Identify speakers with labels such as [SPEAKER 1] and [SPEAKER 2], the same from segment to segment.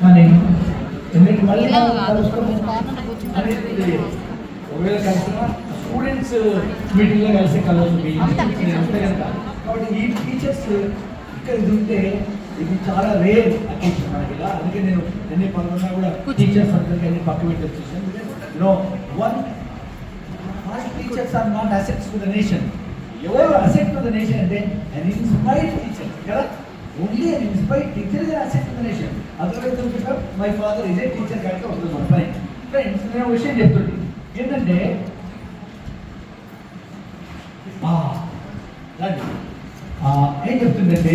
[SPEAKER 1] కానీ ఎందుకంటే మళ్ళీ ఒకవేళ కలిసిన స్టూడెంట్స్ మీటింగ్లో కలిసి కలవచ్చు కనుక. కాబట్టి ఈ టీచర్స్ ఇక్కడ ఇది ఉంటే ఇది చాలా రేర్ అకేషన్ మనకి ఇలా. అందుకే నేను ఎన్ని పనులున్నా కూడా టీచర్స్ అందరికీ అన్ని పక్క పెట్టి వచ్చేసాను. One teachers are not assets to the nation. ఎవరు అసెట్ టు ద నేషన్ అంటే an inspired teacher కదా. Only an inspired teacher is an asset to the nation. Otherwise my father is a teacher కనుక వస్తుంది మన పని. Friends నేను విషయం చెప్తుంది ఏంటంటే ఏం చెప్తుందంటే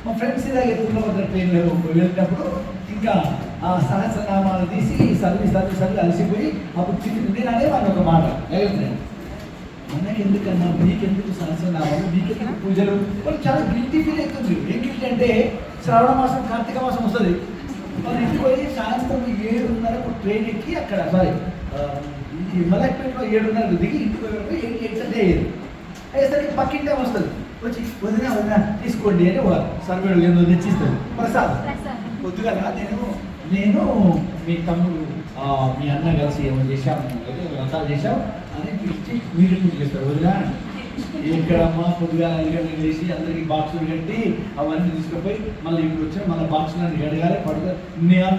[SPEAKER 1] మా ఫ్రెండ్స్ ఇలా ఎత్తుకున్న ఒక ట్రైన్లో వెళ్ళినప్పుడు ఇంకా ఆ సహస్రనామాలు తీసి చదివి అలసిపోయి అప్పుడు నేను అదే వాళ్ళు ఒక మాట వెళ్తున్నాను, అన్నకి ఎందుకన్నా మీకెందుకు సహస్రనామాలు మీకెందుకు పూజలు. వాళ్ళు చాలా గిల్టీ ఫీల్ అవుతుంది. ఏం గిల్టీ అంటే శ్రావణ మాసం కార్తీక మాసం వస్తుంది, వాళ్ళు ఇంటికి పోయి సాయంత్రం 7:30 ట్రైన్ ఎక్కి అక్కడ ఈ మలక్పేటలో 7:30 దిగి ఇంటికి పోయి 8 అయ్యేసరికి పక్కింటే వస్తుంది, వచ్చి వదినా తీసుకోండి అని సర్వేడు ఏదో తెచ్చిస్తుంది ప్రసాద్. కొద్దిగా నేను మీ తమ్ముడు మీ అన్న కలిసి ఏమో చేశాము రథాలు చేశాం అని పిలిచి మీరు చేస్తారు. వదినా ఎక్కడమ్మా కొద్దిగా చేసి అందరికి బాక్సులు కట్టి అవన్నీ తీసుకుపోయి మళ్ళీ ఇప్పుడు వచ్చా మళ్ళీ బాక్సులన్నీ గడగాలి పడుగా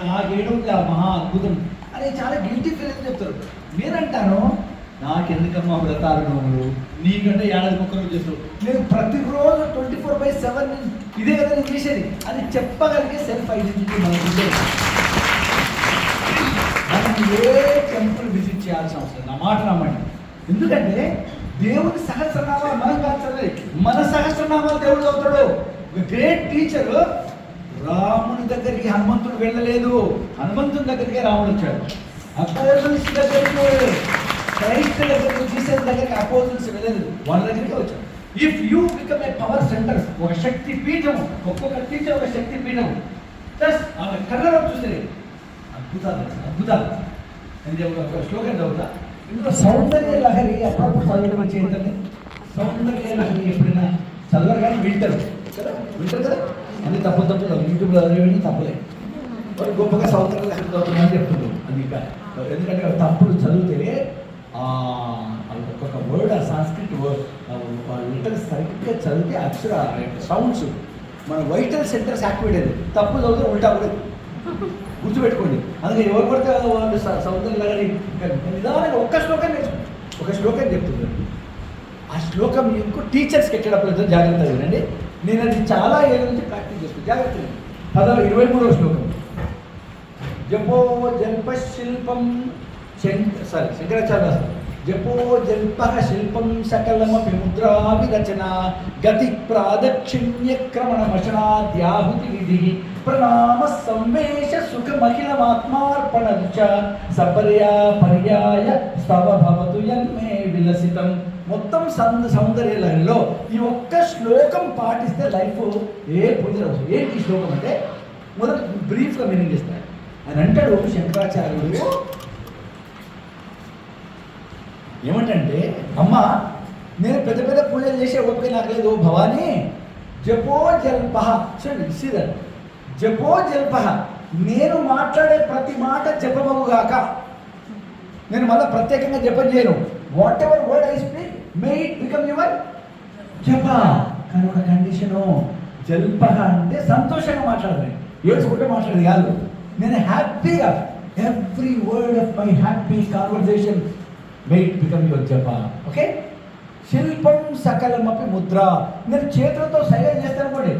[SPEAKER 1] నాకేయడం మహా అద్భుతం అని చాలా గిల్టీ ఫీల్ అని చెప్తారు. నేనంటాను నాకెందుకమ్మా వ్రతాలు నోములు, నీకంటే ఏడాది ఒక్కరోజు చేస్తావు, నేను ప్రతిరోజు 24/7 ఇదే కదా నేను చేసేది అని చెప్పగలిగే సెల్ఫ్ ఐడెంటిటీ మనకు. మనం ఏ టెంపుల్ విజిట్ చేయాల్సిన అవసరం, నా మాట నమ్మండి. ఎందుకంటే దేవుని సహస్రనామాలు మనం కాల్చాలి, మన సహస్రనామాలు దేవుడు అవుతాడు. ఒక గ్రేట్ టీచర్ రాముని దగ్గరికి హనుమంతుడు వెళ్ళలేదు, హనుమంతుని దగ్గరికి రాముడు వచ్చాడు. అపోజిల్స్ దగ్గరికి క్రైస్ట్ దగ్గరికి జీసస్ దగ్గరికి అపోజిల్స్ వెళ్ళలేదు, వాళ్ళ దగ్గరికి వచ్చాడు. If you become a power centre, ఒక శక్తి పీఠం, ఒక్కొక్క టీచర్ ఒక శక్తి పీఠం, ప్లస్ ఆమె కళ్ళలో చూస్తే అద్భుతాలు అని ఒక శ్లోకం చదువుతా. ఇందులో సౌందర్య లహరి అప్పుడప్పుడు చదవడం చేయండి. సౌందర్య లహరి ఎప్పుడైనా చదవరు కానీ వింటారు కదా, అది తప్పు యూట్యూబ్లో చదివేది తప్పలే. వాళ్ళు గొప్పగా సౌందర్య లహరి చదువుతున్నారని చెప్తున్నారు. అది ఎందుకంటే తప్పుడు చదివితే ఒక్కొక్క వర్డ్, ఆ సాంస్క్రిట్ వర్డ్ లెటర్ సరిగ్గా చదివితే అక్షర సౌండ్స్ మన వైటల్ సెంటర్స్ యాక్టివేట్ అయ్యేది. తప్పు చదివితే ఉల్టా కూడా గుర్తుపెట్టుకోండి. అందుకే ఎవరు పడితే వాళ్ళు సౌందర్యలహరి నిదానంగా ఒక శ్లోకం చెప్తున్నారు. ఆ శ్లోకం ఇంకో టీచర్స్కి ఎక్కేటప్పుడు జాగ్రత్తగా వినండి. నేను అది చాలా ఏళ్ళ నుంచి ప్రాక్టీస్ చేస్తాను. జాగ్రత్తగా 23వ శ్లోకం. జపో జల్ప శిల్పం శంకరాచార్య జపో జల్ప శిల్పం సకలమపి ముద్రా విరచన గతి ప్రాదక్షిణ్య క్రమణమశనాద్యాహుతి విధి ప్రణామ సంవేశ సుఖమఖిలమాత్మార్పణ సపర్యాయ స్తవ భవతు యన్మే విలసితం. మొత్తం సౌందర్య లహరిలో ఈ ఒక్క శ్లోకం పాటిస్తే లైఫ్ ఏ పూజ అవసరం. ఏంటి ఈ శ్లోకం అంటే మొదట బ్రీఫ్గా మీనింగ్ ఇస్తాడు. ఆయన అంటాడు శంకరాచార్యుడు ఏమంటే, అమ్మ నేను పెద్ద పెద్ద పూజలు చేసే ఓపిక నాకు లేదు భవానీ. జపో జల్ప చూడండి, జపో జల్ప, నేను మాట్లాడే ప్రతి మాట జపమగుగాక. నేను మళ్ళీ ప్రత్యేకంగా జపం చేయను. What ever word I speak may it become your జప. కానీ ఒక కండిషను, జల్ప అంటే సంతోషంగా మాట్లాడాలి, ఏడ్చుకుంటే మాట్లాడేది కాదు. నేను హ్యాపీగా every word of my happy conversation may it become your జప. ఓకే. శిల్పం సకలమపి ముద్ర, నేను చేతులతో సైగ చేస్తాను అనుకోండి.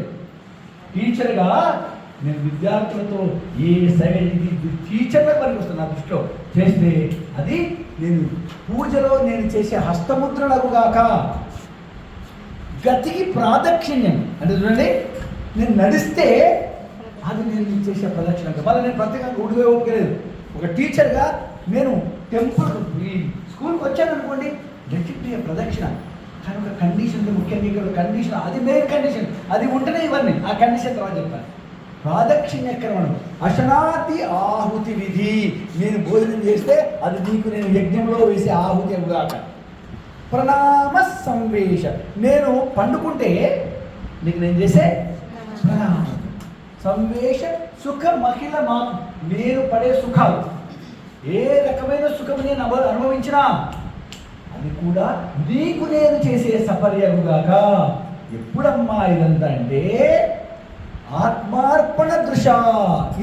[SPEAKER 1] టీచర్గా నేను విద్యార్థులతో ఏ సైగ టీచర్గా పనికి వస్తాను నా దృష్టిలో చేస్తే అది నేను పూజలో నేను చేసే హస్తముద్రలకుగాక. గతికి ప్రాదక్షిణ్యం అంటే చూడండి, నేను నడిస్తే అది నేను చేసే ప్రదక్షిణ. మళ్ళీ నేను ప్రత్యేకంగా ఉడివే ఒప్పుకోలేదు. ఒక టీచర్గా నేను టెంపుల్ స్కూల్కి వచ్చాను అనుకోండి, లెట్ ప్రదక్షిణ. కానీ ఒక కండిషన్, ముఖ్యంగా ఇక్కడ కండిషన్, అది మెయిన్ కండిషన్, అది ఉంటేనే ఇవన్నీ. ఆ కండిషన్ తర్వాత చెప్తాను. ప్రాదక్షిణ్యక్రమణం అశనాతి ఆహుతి విధి, నేను భోజనం చేస్తే అది నీకు నేను యజ్ఞంలో వేసే ఆహుతి అవుగాక. ప్రణామ సంవేశ, నేను పండుకుంటే నీకు నేను చేసే ప్రణామం. సంవేష సుఖ మహిళ మాకు, నేను పడే సుఖాలు, ఏ రకమైన సుఖం నేను అనుభవించినా అది కూడా నీకు నేను చేసే సపర్యముగాక. ఎప్పుడమ్మా ఇదంతా అంటే ఆత్మార్పణ దృశ.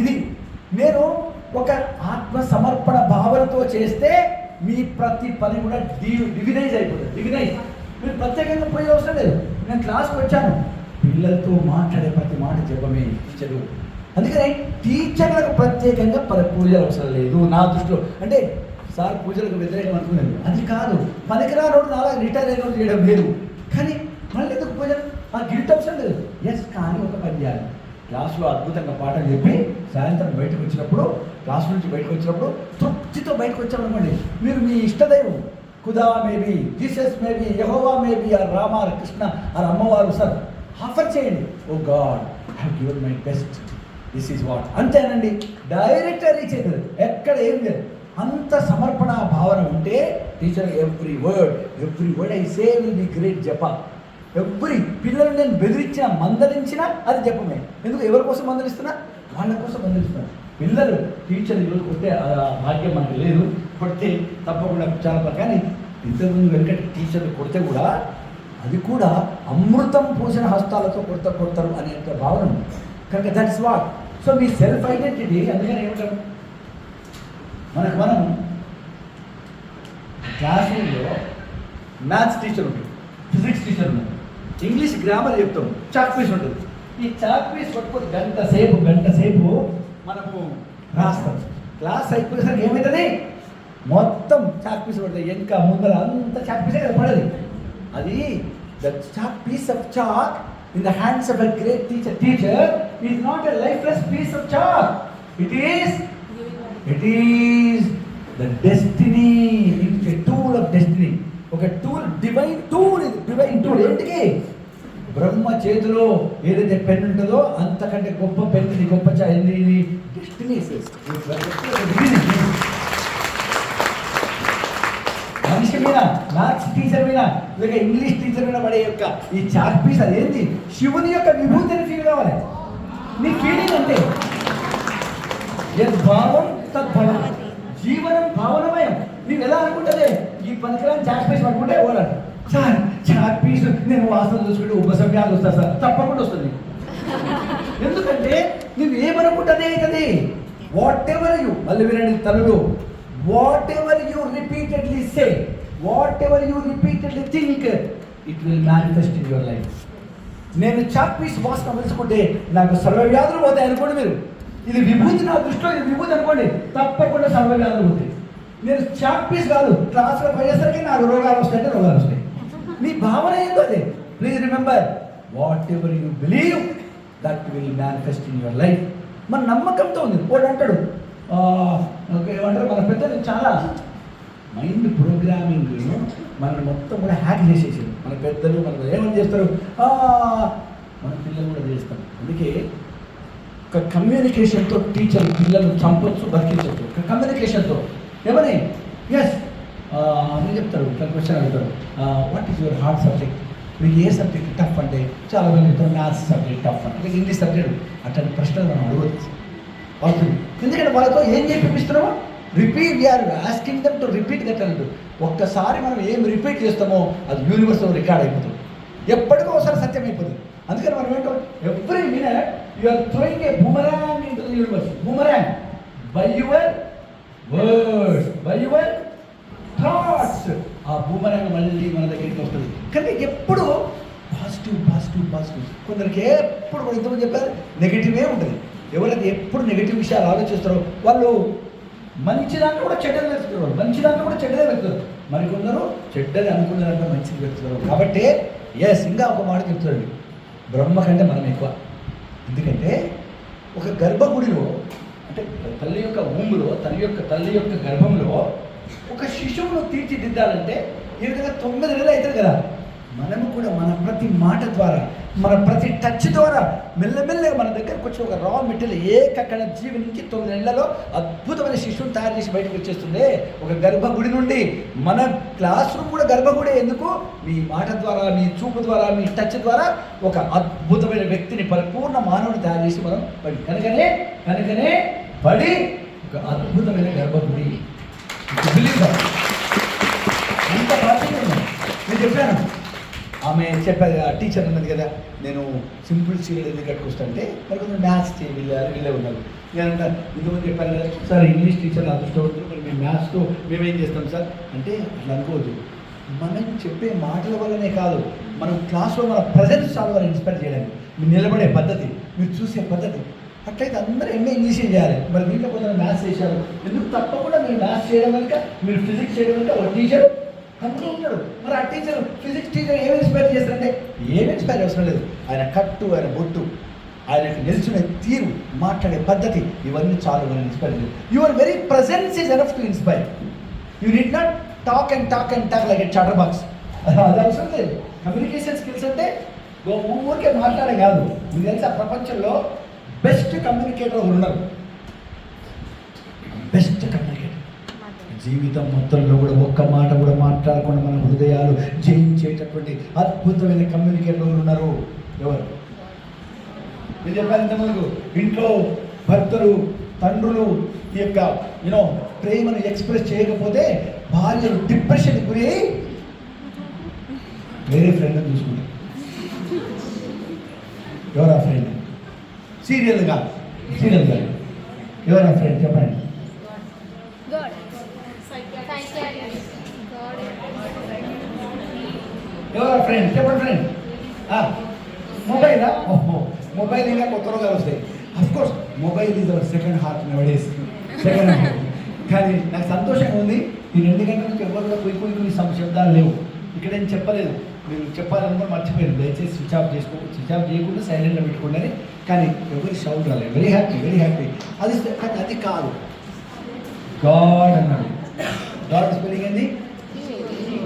[SPEAKER 1] ఇది నేను ఒక ఆత్మ సమర్పణ భావనతో చేస్తే మీ ప్రతి పని కూడా డివినైజ్ అయిపోతుంది. డివినైజ్, మీరు ప్రత్యేకంగా పోయే అవసరం లేదు. నేను క్లాస్కి వచ్చాను, పిల్లలతో మాట్లాడే ప్రతి మాట చెప్పమే టీచరు. అందుకని టీచర్లకు ప్రత్యేకంగా పూజలు అవసరం లేదు నా దృష్టిలో. అంటే సార్ పూజలకు వ్యతిరేకం అనుకున్నాను, అది కాదు. పనికిరానోడు నాలా రిటైర్ అయినోడు చేయడం లేదు. కానీ మళ్ళీ ఎందుకు పూజలు, ఆ గిల్ట్ అవసరం లేదు. ఎస్, కానీ ఒక పని చేయాలి. క్లాసులో అద్భుతంగా పాఠం చెప్పి సాయంత్రం బయటకు వచ్చినప్పుడు, క్లాస్ నుంచి బయటకు వచ్చినప్పుడు తృప్తితో బయటకు వచ్చామనుకోండి, మీరు మీ ఇష్టదైవం Khuda maybe, Jesus maybe, Jehovah maybe, or Rama, or Krishna, or అమ్మవారు సార్ ఆఫర్ చేయండి. Oh God, I have given my best, this is what, అంతేనండి. డైరెక్ట్ రీచ్ అవుతుంది, ఎక్కడ ఏం లేదు. అంత సమర్పణ భావన ఉంటే teacher every word I say will be great జప. ఎవ్రీ పిల్లలు నేను బెదిరించినా మందలించినా అది జపమే. ఎందుకు, ఎవరి కోసం మందలిస్తున్నా? వాళ్ళ కోసం మందలిస్తున్నా. పిల్లలు టీచర్ ఈరోజు కొట్టే భాగ్యం మనకు లేదు, కొడితే తప్పకుండా చాలా. కానీ ఇంతకుముందు వెనకటి టీచర్లు కొడితే కూడా అది కూడా అమృతం పూసిన హస్తాలతో కొడతారు అనేంత భావన ఉంది కనుక that is what. So me self identity. అందుకని ఏమంటారు, మనం క్లాస్ రూమ్లో మ్యాథ్స్ టీచర్ ఉంటుంది, ఫిజిక్స్ టీచర్ ఉంటుంది, ఇంగ్లీష్ గ్రామర్ చెప్తాం, చాక్ పీస్ ఉంటుంది. ఈ చాక్ పీస్ పట్టుకొని గంట సేపు మనము రాస్తాం. క్లాస్ అయిపోయేసరికి ఏమవుతుంది, మొత్తం చాక్ పీస్ పడుతుంది, వెనక ముందర అంతా చాక్ పీసే కదా పడది. అది the chalk piece of chalk in the hands of a great teacher is not a lifeless piece of chalk. It is the destiny, it's a tool of destiny. ఒక tool, divine tool. ఏంటికి? బ్రహ్మ చేతిలో ఏదైతే pen ఉంటుందో అంతకంటే గొప్ప pen, గొప్ప destiny. మనిషి మీద, మ్యాథ్స్ టీచర్ మీద, లేక ఇంగ్లీష్ టీచర్ మీద పడే యొక్క ఈ చాక్ పీస్ అదేంటి? శివుని యొక్క విభూతిని ఫీల్ కావాలి. నీ ఫీలింగ్ అంటే భావం తద్భవం, జీవనం భావనమయం. నీవు ఎలా అనుకుంటుంది, ఈ పనికిరాని చాక్ పీస్ పట్టుకుంటే ఓడాలి సార్, చాక్ పీస్ నేను వాసన చూసుకుంటే ఉపసవ్యాలు వస్తా సార్, తప్పకుండా వస్తుంది. ఎందుకంటే నువ్వు ఏమనుకుంటుంది అవుతుంది. వాట్ ఎవర్ యూ, మళ్ళీ వినండి తనులు, whatever you repeatedly say, whatever you repeatedly think, it will manifest in your life. నేను చాక్ పీస్ వాసన తెలుసుకుంటే నాకు సర్వవ్యాధులు పోతాయి అనుకోండి. మీరు ఇది విభూతి, నా దృష్టిలో ఇది విభూతి అనుకోండి, తప్పకుండా సర్వవ్యాధులు పోతాయి. నేను చాక్ పీస్ కాదు, క్లాస్లో పోయేసరికి నాకు రోగాలు వస్తాయంటే రోగాలు వస్తాయి. నీ భావన ఏందో అదే. Please remember, what ever you believe that will manifest in your life. మన నమ్మకంతో ఉంది. వాడు అంటాడు ఏమంటారు, మన పెద్దలు చాలా మైండ్ ప్రోగ్రామింగ్ మన మొత్తం కూడా హ్యాక్ చేసేసారు మన పెద్దలు. మనకు ఏమని చేస్తారు, మన పిల్లలు కూడా చేస్తారు. అందుకే ఒక కమ్యూనికేషన్తో టీచర్ పిల్లలు చంపొచ్చు, బతికించవచ్చు. ఒక కమ్యూనికేషన్తో ఏమని, ఎస్ అని చెప్తారు. క్వశ్చన్ అడుగుతారు, what is your hard subject, మీకు ఏ సబ్జెక్ట్ టఫ్ అంటే చాలా మంది చెప్తారు మ్యాథ్స్ సబ్జెక్ట్ టఫ్ అంటే, ఇంగ్లీష్ సబ్జెక్ట్. అట్లాంటి ప్రశ్నలు మనం అడగవచ్చు అవుతుంది. ఎందుకంటే వాళ్ళతో ఏం చేపిస్తున్నామో repeat, we're asking them to repeat that అంటూ. ఒక్కసారి మనం ఏం రిపీట్ చేస్తామో అది యూనివర్స్లో రికార్డ్ అయిపోతుంది, ఎప్పటికో ఒకసారి సత్యం అయిపోతుంది. అందుకని మనం ఏంటో every minute you are throwing a boomerang into the universe. Boomerang by your words, by your thoughts. ఆ బూమరాంగ్ మళ్ళీ మన దగ్గరికి వస్తుంది. కానీ ఎప్పుడు పాజిటివ్. కొందరికి ఎప్పుడు కూడా ఇంతమంది చెప్పారు నెగిటివే ఉంటుంది. ఎవరైతే ఎప్పుడు నెగిటివ్ విషయాలు ఆలోచిస్తారో వాళ్ళు మంచి దాంట్లో కూడా చెడ్డది వెతుకుతారు, మంచి దాంట్లో కూడా చెడ్డదే వెతుకుతారు. మరికొందరు చెడ్డది అనుకునే దాంట్లో మంచిది వెతుకుతారు. కాబట్టి ఎస్, ఇంకా ఒక మాట చెప్తాడు, బ్రహ్మ కంటే మనం ఎక్కువ. ఎందుకంటే ఒక గర్భగుడిలో, అంటే తల్లి యొక్క ఊములో, తల్లి యొక్క గర్భంలో ఒక శిశువును తీర్చిదిద్దాలంటే ఈ విధంగా 9 నెలలు అవుతుంది కదా. మనము కూడా మన ప్రతి మాట ద్వారా మన ప్రతి టచ్ ద్వారా మెల్లమెల్లగా మన దగ్గరకు వచ్చి ఒక రా మెటీరియల్ ఏకకణ జీవి నుంచి 9 నెలలలో అద్భుతమైన శిశువుని తయారు చేసి బయటకు వచ్చేస్తుంది. ఒక గర్భగుడి నుండి మన క్లాస్ రూమ్ కూడా గర్భగుడి. ఎందుకు? మీ మాట ద్వారా, మీ చూపు ద్వారా, మీ టచ్ ద్వారా ఒక అద్భుతమైన వ్యక్తిని, పరిపూర్ణ మానవుని తయారు చేసి మనం కనుకనే బడి ఒక అద్భుతమైన గర్భగుడి. అంత ప్రాచీనంగా నేను చెప్పాను. ఆమె చెప్పారు, టీచర్ అన్నది కదా, నేను సింపుల్ చీరలు ఎందుకు కట్టుకొస్తుంటే మరి కొంచెం మ్యాథ్స్ వీళ్ళే ఉన్నారు. నేనంటే ఇంతకుముందు చెప్పాను కదా సార్, ఇంగ్లీష్ టీచర్ అదృష్టవంతులు, మరి మేము మ్యాథ్స్తో మేమేం చేస్తాం సార్ అంటే అట్లా అనుకోవద్దు. మనం చెప్పే మాటల వల్లనే కాదు, మనం క్లాస్లో మన ప్రజెన్స్ చాలా వాళ్ళు ఇన్స్పైర్ చేయడానికి, మీరు నిలబడే పద్ధతి, మీరు చూసే పద్ధతి. అట్లయితే అందరూ ఎంఏ ఇంగ్లీష్ చేయాలి. మరి దీంట్లో కొంచెం మ్యాథ్స్ చేశారు ఎందుకు? తప్పకుండా మీరు మ్యాథ్స్ చేయడం కనుక, మీరు ఫిజిక్స్ చేయడం కనుక ఒక టీచర్ అందులో ఉన్నాడు. మరి ఆ టీచర్, ఫిజిక్స్ టీచర్ ఏమి ఇన్స్పైర్ చేస్తారంటే ఏమి ఇన్స్పైర్ అవసరం లేదు. ఆయన కట్టు, ఆయన బొట్టు, ఆయనకు నిల్చునే తీరు, మాట్లాడే పద్ధతి, ఇవన్నీ చాలు మనం ఇన్స్పైర్ చేయాలి. Your very presence is enough to inspire. You need not talk like a chatter box. అది అవసరం లేదు. కమ్యూనికేషన్ స్కిల్స్ అంటే ఊరికే మాట్లాడే కాదు. మీకు తెలుసా, ప్రపంచంలో బెస్ట్ కమ్యూనికేటర్ ఉన్నారు. బెస్ట్ కమ్యూనికేటర్ జీవితం మొత్తంలో కూడా ఒక్క మాట కూడా మాట్లాడకుండా మన హృదయాలు జయించేటటువంటి అద్భుతమైన కమ్యూనికేటర్లు ఉన్నారు. ఎవరు? నేను చెప్పాను ఇంతకుముందు, ఇంట్లో భర్తలు, తండ్రులు ఈ యొక్క ప్రేమను ఎక్స్ప్రెస్ చేయకపోతే భార్యలు డిప్రెషన్ గురి అయి వేరే ఫ్రెండ్ చూసుకుంటారు. ఎవరా ఫ్రెండ్? సీరియల్గా ఎవరా ఫ్రెండ్ చెప్పండి. ఎవరా ఫ్రెండ్ చెప్పండి. ఫ్రెండ్ మొబైలా? ఓహో, మొబైల్ ఇంకా కొత్త రోగాలు వస్తాయి. Of course mobile is our second heart nowadays, second heart. కానీ నాకు సంతోషంగా ఉంది, ఈ 2 గంటల నుంచి ఎవరిలో కొన్ని శబ్దాలు లేవు. ఇక్కడ ఏం చెప్పలేదు, మీరు చెప్పాలనుకుని మర్చిపోయారు. దయచేసి స్విచ్ ఆఫ్ చేయకుండా సైలెంట్గా పెట్టుకోండి. కానీ ఎవరి సౌండ్ రాలేదు. Very happy. అది కాదు. గాడ్ అన్నాడు. గాడ్ స్పెల్లింగ్ ఏంది?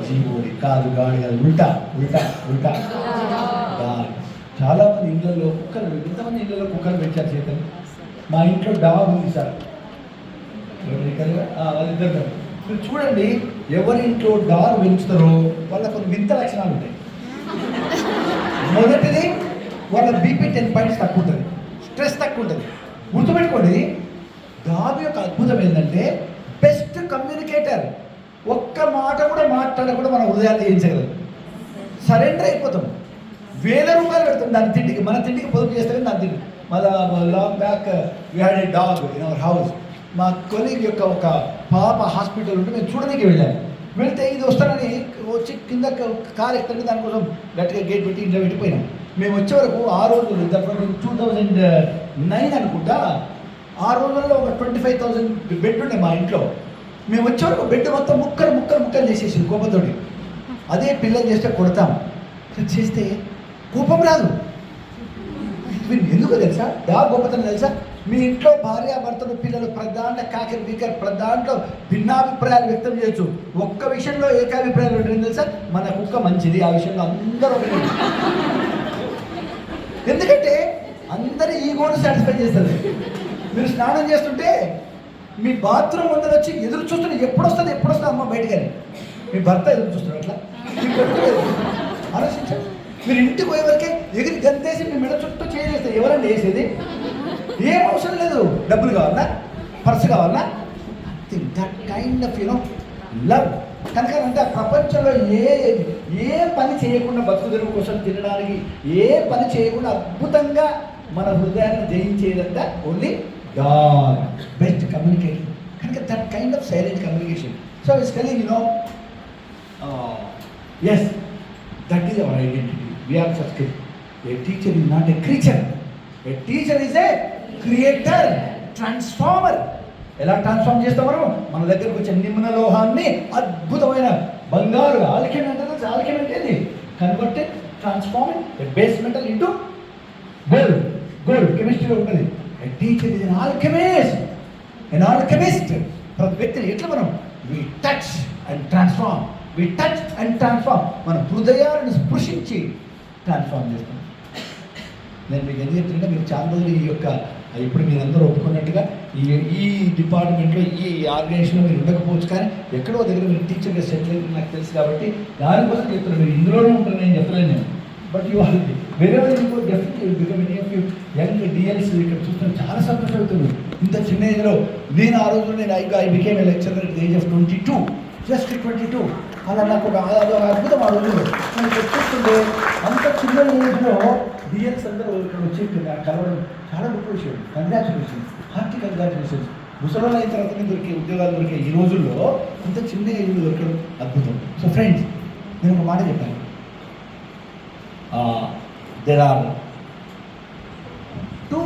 [SPEAKER 1] జీవోడి కాదు, గాడ్ కాదు, ఉల్టా. గాడ్. చాలామంది ఇళ్ళల్లో కుక్కలు, ఎంతమంది ఇళ్ళలో కుక్కలు పెంచారు చేతలు? మా ఇంట్లో డాగ్ ఉంది సార్, వాళ్ళిద్దరు. మీరు చూడండి, ఎవరి ఇంట్లో డాగ్ పెంచుతారో వాళ్ళ కొన్ని వింత లక్షణాలు ఉంటాయి. మొదటిది, వాళ్ళ బీపీ 10 పాయింట్స్ తక్కువ ఉంటుంది, స్ట్రెస్ తక్కువ ఉంటుంది. గుర్తుపెట్టుకోండి, డాగ్ యొక్క అద్భుతం ఏంటంటే బెస్ట్ కమ్యూనికేటర్. ఒక్క మాట కూడా మాట్లాడకుండా మన హృదయాన్ని జయించగలదు. సరెండర్ అయిపోతాం. 1000 రూపాయలు పెడతాం దాని తిండికి. మన తిండికి పొదుపు చేస్తే దాని తిండి. మళ్ళీ long back we had a dog in our house. మా కొలీగ్ యొక్క ఒక పాప హాస్పిటల్ ఉంటే మేము చూడడానికి వెళ్తే ఇది వస్తానని వచ్చి కింద కారు ఎక్కడంటే దానికోసం గట్టిగా గేట్ పెట్టి ఇంట్లో పెట్టిపోయినాం. మేము వచ్చే వరకు ఆ రోజులు 2009 అనుకుంటా, ఆ రోజుల్లో ఒక 25,000 బెడ్ ఉండే మా ఇంట్లో. మేము వచ్చే వరకు బెడ్ మొత్తం ముక్కలు చేసేసింది కోపంతోటి. అదే పిల్లలు చేస్తే కొడతాం, చేస్తే కోపం రాదు. ఎందుకు తెలుసా? డాగ్ గొప్పతనం తెలుసా? మీ ఇంట్లో భార్య, భర్తలు, పిల్లలు ప్రధాన కాకిరి బీకర్ ప్రధాంట్లో భిన్నాభిప్రాయాలు వ్యక్తం చేయొచ్చు. ఒక్క విషయంలో ఏకాభిప్రాయాలు ఉంటుంది తెలుసా? మన కుక్క మంచిది. ఆ విషయంలో అందరూ ఎందుకంటే అందరి ఈగోను సాటిస్ఫై చేస్తుంది. మీరు స్నానం చేస్తుంటే మీ బాత్రూమ్ ముందర వచ్చి ఎదురు చూస్తుంటే ఎప్పుడు వస్తుంది అమ్మ బయటకని. మీ భర్త ఎదురు చూస్తున్నాడు. అట్లా ఆలోచించండి. మీరు ఇంటికి పోయేవరకే ఎగిరి గంతేసి మీ మెడ చుట్టూ చేసేస్తారు. ఎవరండి వేసేది? ఏం అవసరం లేదు. డబ్బులు కావాలా, పర్సు కావాలా, దట్ కైండ్ ఆఫ్ లవ్. కనుక అంటే ప్రపంచంలో ఏ పని చేయకుండా, బతుకు తెరువు కోసం తినడానికి ఏ పని చేయకుండా అద్భుతంగా మన హృదయాన్ని జయించేదంతా only God, best communication. Because that kind of silent communication. So I was telling, yes, that is our identity. We are such a teacher is not a creature. A teacher is a creator, transformer. ఎలా transform చేస్తామో మన దగ్గరకు వచ్చే నిమ్న లోహాన్ని అద్భుతమైన బంగారుగా Alchemy అంటే Alchemy అంటే converted, transforming base metal into gold కెమిస్ట్రీలో ఉంటుంది. A teacher is an alchemist. ప్రతి వ్యక్తిని ఎట్లా మనం we touch and transform. మన హృదయాలను స్పృశించి ట్రాన్స్ఫార్మ్ చేస్తాం. నేను మీకు ఎందుకు చెప్తుంటే మీరు చాలా రోజులు ఈ యొక్క ఇప్పుడు మీరందరూ ఒప్పుకున్నట్టుగా ఈ డిపార్ట్మెంట్లో ఈ ఆర్గనైజేషన్లో మీరు ఉండకపోవచ్చు, కానీ ఎక్కడో దగ్గర మీరు టీచర్గా సెటిల్ అయితే నాకు తెలుసు కాబట్టి దానికోసం చెప్తున్నారు. మీరు ఇందులోనే ఉంటారు, నేను చెప్పలేను నేను. బట్ యూ ఆర్ వేరే ఇంకో definitely become any of you young DLs ఇక్కడ చూస్తున్నాను, చాలా సంతోషం అవుతుంది. ఇంత చిన్న ఏజ్లో నేను ఆ రోజు నేను I became a lecturer at the age of 22, just 22. అలా నాకు ఒక అద్భుతం ఆ రోజు నేను చూస్తుంటే అంత చిన్న ఏజ్లో డిఎల్స్ అందరూ ఇక్కడ వచ్చి కలవడం చాలా గొప్ప విషయం. Congratulations, hearty congratulations. ముసలోళ్ళు అయిన తర్వాత దొరికే ఉద్యోగాలు దొరికే ఈ రోజుల్లో ఇంత చిన్న ఏజ్లో దొరకడం అద్భుతం. సో ఫ్రెండ్స్, నేను ఒక మాట చెప్పాను, దెర్ ఆర్ 2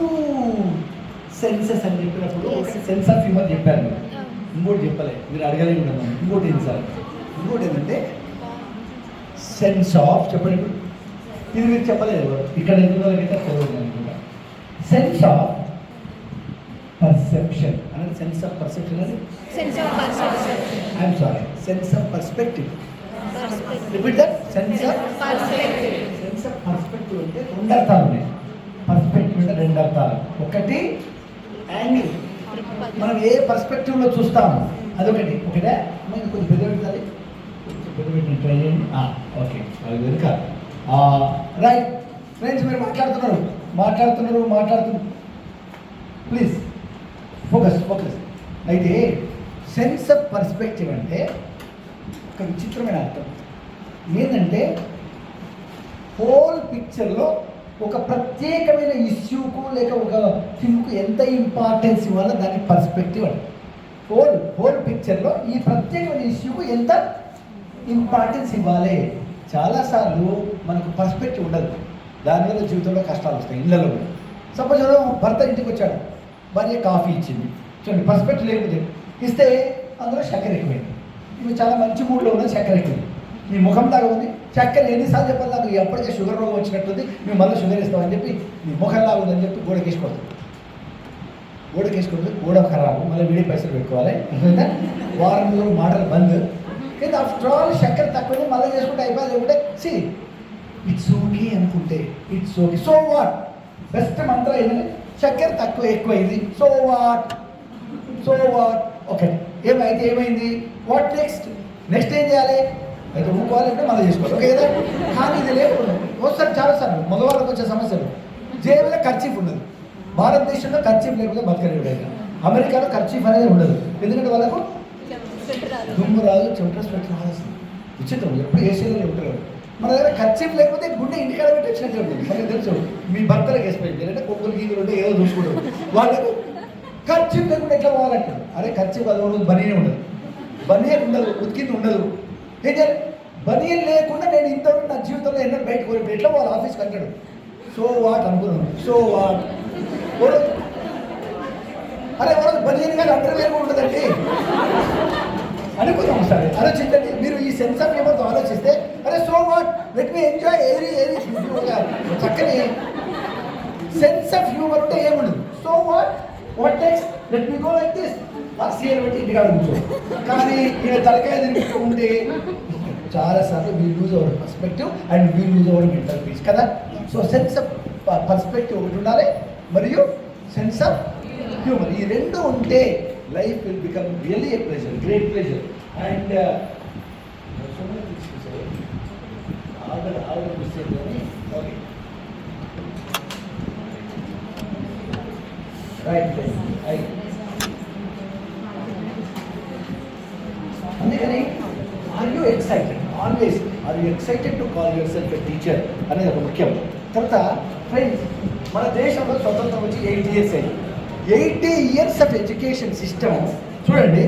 [SPEAKER 1] సెన్సెస్ అని చెప్పినప్పుడు సెన్స్ ఆఫ్ హ్యూమర్ చెప్పాను, ఇంకోటి చెప్పలేదు, మీరు అడగలేదు ఉన్నాను. ఇంకోటి ఏంటి సార్? ఇంకోటి ఏంటంటే సెన్స్ ఆఫ్, చెప్పండి ఇప్పుడు, ఇది మీరు చెప్పలేదు, ఇక్కడ ఎందుకంటే చదవదు అనుకుంటా. సెన్స్ ఆఫ్ పర్సెప్షన్ అనేది సెన్స్ ఆఫ్ పర్సెప్షన్ అని I'm sorry, sense of perspective. Repeat that, sense of perspective. Sense of perspective అంటే 2 అర్థాలు ఉన్నాయి. పర్స్పెక్టివ్ అంటే 2 అర్థాలు. ఒకటి యాంగిల్, మనం ఏ పర్స్పెక్టివ్లో చూస్తాము అదొకటి. ఒకటే మనకి కొంచెం పెద్ద పెట్టాలి, కొంచెం పెద్ద పెట్టి ట్రై చేయండి. ఓకే, అది వెనుక రైట్. ఫ్రెండ్స్, మీరు మాట్లాడుతున్నారు, ప్లీజ్ ఫోకస్. అయితే సెన్స్ ఆఫ్ పర్స్పెక్టివ్ అంటే ఒక విచిత్రమైన అర్థం ఏంటంటే హోల్ పిక్చర్లో ఒక ప్రత్యేకమైన ఇష్యూకు లేక ఒక థింగ్కు ఎంత ఇంపార్టెన్స్ ఇవ్వాలో దాని పర్స్పెక్టివ్ అంటే హోల్ పిక్చర్లో ఈ ప్రత్యేకమైన ఇష్యూకు ఎంత ఇంపార్టెన్స్ ఇవ్వాలి. చాలాసార్లు మనకు పర్స్పెక్టివ్ ఉండదు, దానివల్ల జీవితంలో కష్టాలు వస్తాయి. ఇళ్ళలో సపోజ్ భర్త ఇంటికి వచ్చాడు, భార్య కాఫీ ఇచ్చింది, చూడండి పర్స్పెక్టివ్ లేకపోతే ఇస్తే అందులో చక్కెర ఎక్కువైంది. ఇవి చాలా మంచి మూడ్లో ఉన్నది, చక్కెర ఎక్కువ, మీ ముఖం లాగా ఉంది, చక్కెర ఎన్నిసార్లు చెప్పాలి నాకు ఎప్పటికే షుగర్ రోగం వచ్చినట్టుంది, మేము మళ్ళీ షుగర్ ఇస్తామని చెప్పి మీ ముఖం లాగా ఉందని చెప్పి గోడకేసుకోవద్దు, గోడ ఖరాబు, మళ్ళీ వీడి పైసలు పెట్టుకోవాలి. వారం రోజులు మాటలు బంద్. కానీ ఆఫ్టర్ ఆల్ చక్కెర తక్కువ మళ్ళీ చేసుకుంటే అయిపోయింది. లేకుంటే సి ఇట్స్ ఓకే అనుకుంటే it's okay. So what, best మంత్రం ఏంటంటే చక్కెర తక్కువ ఎక్కువైంది, సో వాట్ ఓకే. ఏమైంది, వాట్ నెక్స్ట్ ఏం చేయాలి? అయితే ఊకోవాలంటే మళ్ళీ చేసుకోవాలి, ఓకే కదా. కానీ ఇది లేకుండా ఒకసారి చాలాసార్లు మగవాళ్ళకి వచ్చే సమస్యలు, జేబులో ఖర్చీఫ్ ఉండదు. భారతదేశంలో ఖర్చీఫ్ లేకపోతే బతకలేడు. అమెరికాలో ఖర్చీఫ్ అనేది ఉండదు, ఎందుకంటే వాళ్ళకు దుమ్ము రాదు, చెమట స్వెట్ రాదు. విచిత్రం, ఎప్పుడు ఏసీలో ఉంటారు. మన దగ్గర ఖర్చీఫ్ లేకపోతే గుండె ఇంటికాడ పెట్టి వచ్చినట్టు ఉంటుంది. మనకి తెలుసు, మీ భర్తలకు వేసిపోయింది అంటే కొబ్బరి గీగులు ఉంటే ఏదో చూసుకుంటారు. వాళ్ళకు ఖర్చీఫ్ లేకుండా ఎట్లా పోవాలంటారు. అరే ఖర్చీఫ్ అది ఉండదు, బనీనే ఉండదు, బనియన్ ఉండదు, ఉతికింది ఉండదు. ఏం చేయాలి? బనియన్ లేకుండా నేను ఇంత నా జీవితంలో ఎన్నో బయటకు పోయి ఎట్లా పోవాలి ఆఫీస్కి అంటాడు. సో వాట్ అనుకున్నాను, సో వాట్. అరే ఎవరు బనియన్ కానీ అండర్వేర్ కూడా ఉండదండి అనుకుందాం. సరే ఆలోచించండి, మీరు ఈ సెన్స్ ఆఫ్ హ్యూమర్తో ఆలోచిస్తే అరే so what, let me enjoy ఏరి చక్కని సెన్స్ ఆఫ్ హ్యూమర్ ఉంటే ఏముండదు. So what next, let me go like this, CL పెట్టి ఇంటికాడ కూర్చో. కానీ ఈయన తలకాయ తిరుగుతూ ఉంటే చాలాసార్లు we lose our perspective and we lose our mental peace కదా. సో సెన్స్ ఆఫ్ పర్స్పెక్టివ్ ఒకటి ఉండాలి, మరియు సెన్స్ ఆఫ్ హ్యూమర్, ఈ 2 ఉంటే life will become really a pleasure, great pleasure. And so many things to say. All the questions okay. Right. అందుకని are you excited? Always are you excited to call yourself a teacher అనేది ఒక ముఖ్యం. తర్వాత friends, మన దేశంలో స్వతంత్రం వచ్చి 8 years అయింది. 80 years ఆఫ్ ఎడ్యుకేషన్ సిస్టమ్ చూడండి.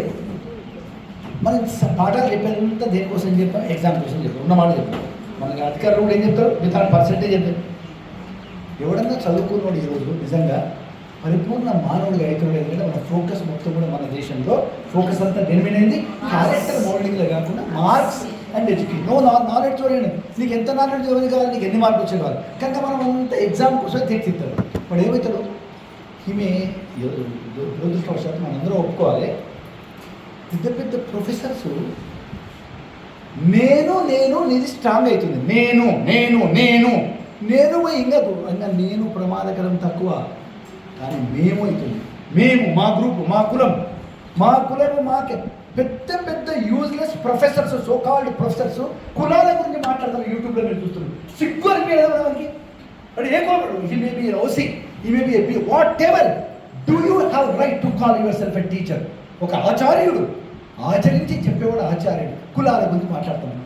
[SPEAKER 1] మనం పాఠాలు చెప్పేంత దేనికోసం చెప్పాం, ఎగ్జామ్ కోసం చెప్పాం, ఉన్న మాట చెప్పాం. మనకి అధికారులు కూడా ఏం చెప్తారు, మిగతా పర్సెంటేజ్ చెప్తారు. ఎవడన్నా చదువుకున్నాడు ఈరోజు నిజంగా పరిపూర్ణ మానవుడిగా అవుతున్నాడు. ఎందుకంటే మన ఫోకస్ మొత్తం కూడా మన దేశంలో ఫోకస్ అంతా దేని అయింది, క్యారెక్టర్ మోడలింగ్లో కాకుండా మార్క్స్ అండ్ ఎడ్యుకేషన్. నాలెడ్జ్ చూడండి, నీకు ఎంత నాలెడ్జ్ ఎవరికి కావాలి, నీకు ఎన్ని మార్కులు వచ్చే కావాలి. కనుక మనం అంతా ఎగ్జామ్ కోసం తీర్చిస్తారు. వాడు ఏమవుతాడు, ఈమె దురదృష్టవశాత్తు మనందరూ ఒప్పుకోవాలి, పెద్ద ప్రొఫెసర్స్ నేను నీది స్ట్రాంగ్ అవుతుంది. నేను నేను ఇంకదు ఇంకా నేను ప్రమాదకరం తక్కువ, కానీ మేము అవుతుంది. మేము మా గ్రూపు మా కులము మాకే పెద్ద పెద్ద యూజ్లెస్ ప్రొఫెసర్స్, సోకాల్డ్ ప్రొఫెసర్స్ కులాల గురించి మాట్లాడతారు. యూట్యూబ్లో మీరు చూస్తున్నారు. సిగ్గు అనిపించడం మనకి. అంటే ఏ కులం? He may be OC, he may be what ever. Do you have right to call your self a teacher? ఒక ఆచార్యుడు ఆచరించి చెప్పేవాడు ఆచార్యుడు. కులాల గురించి మాట్లాడుతున్నాడు.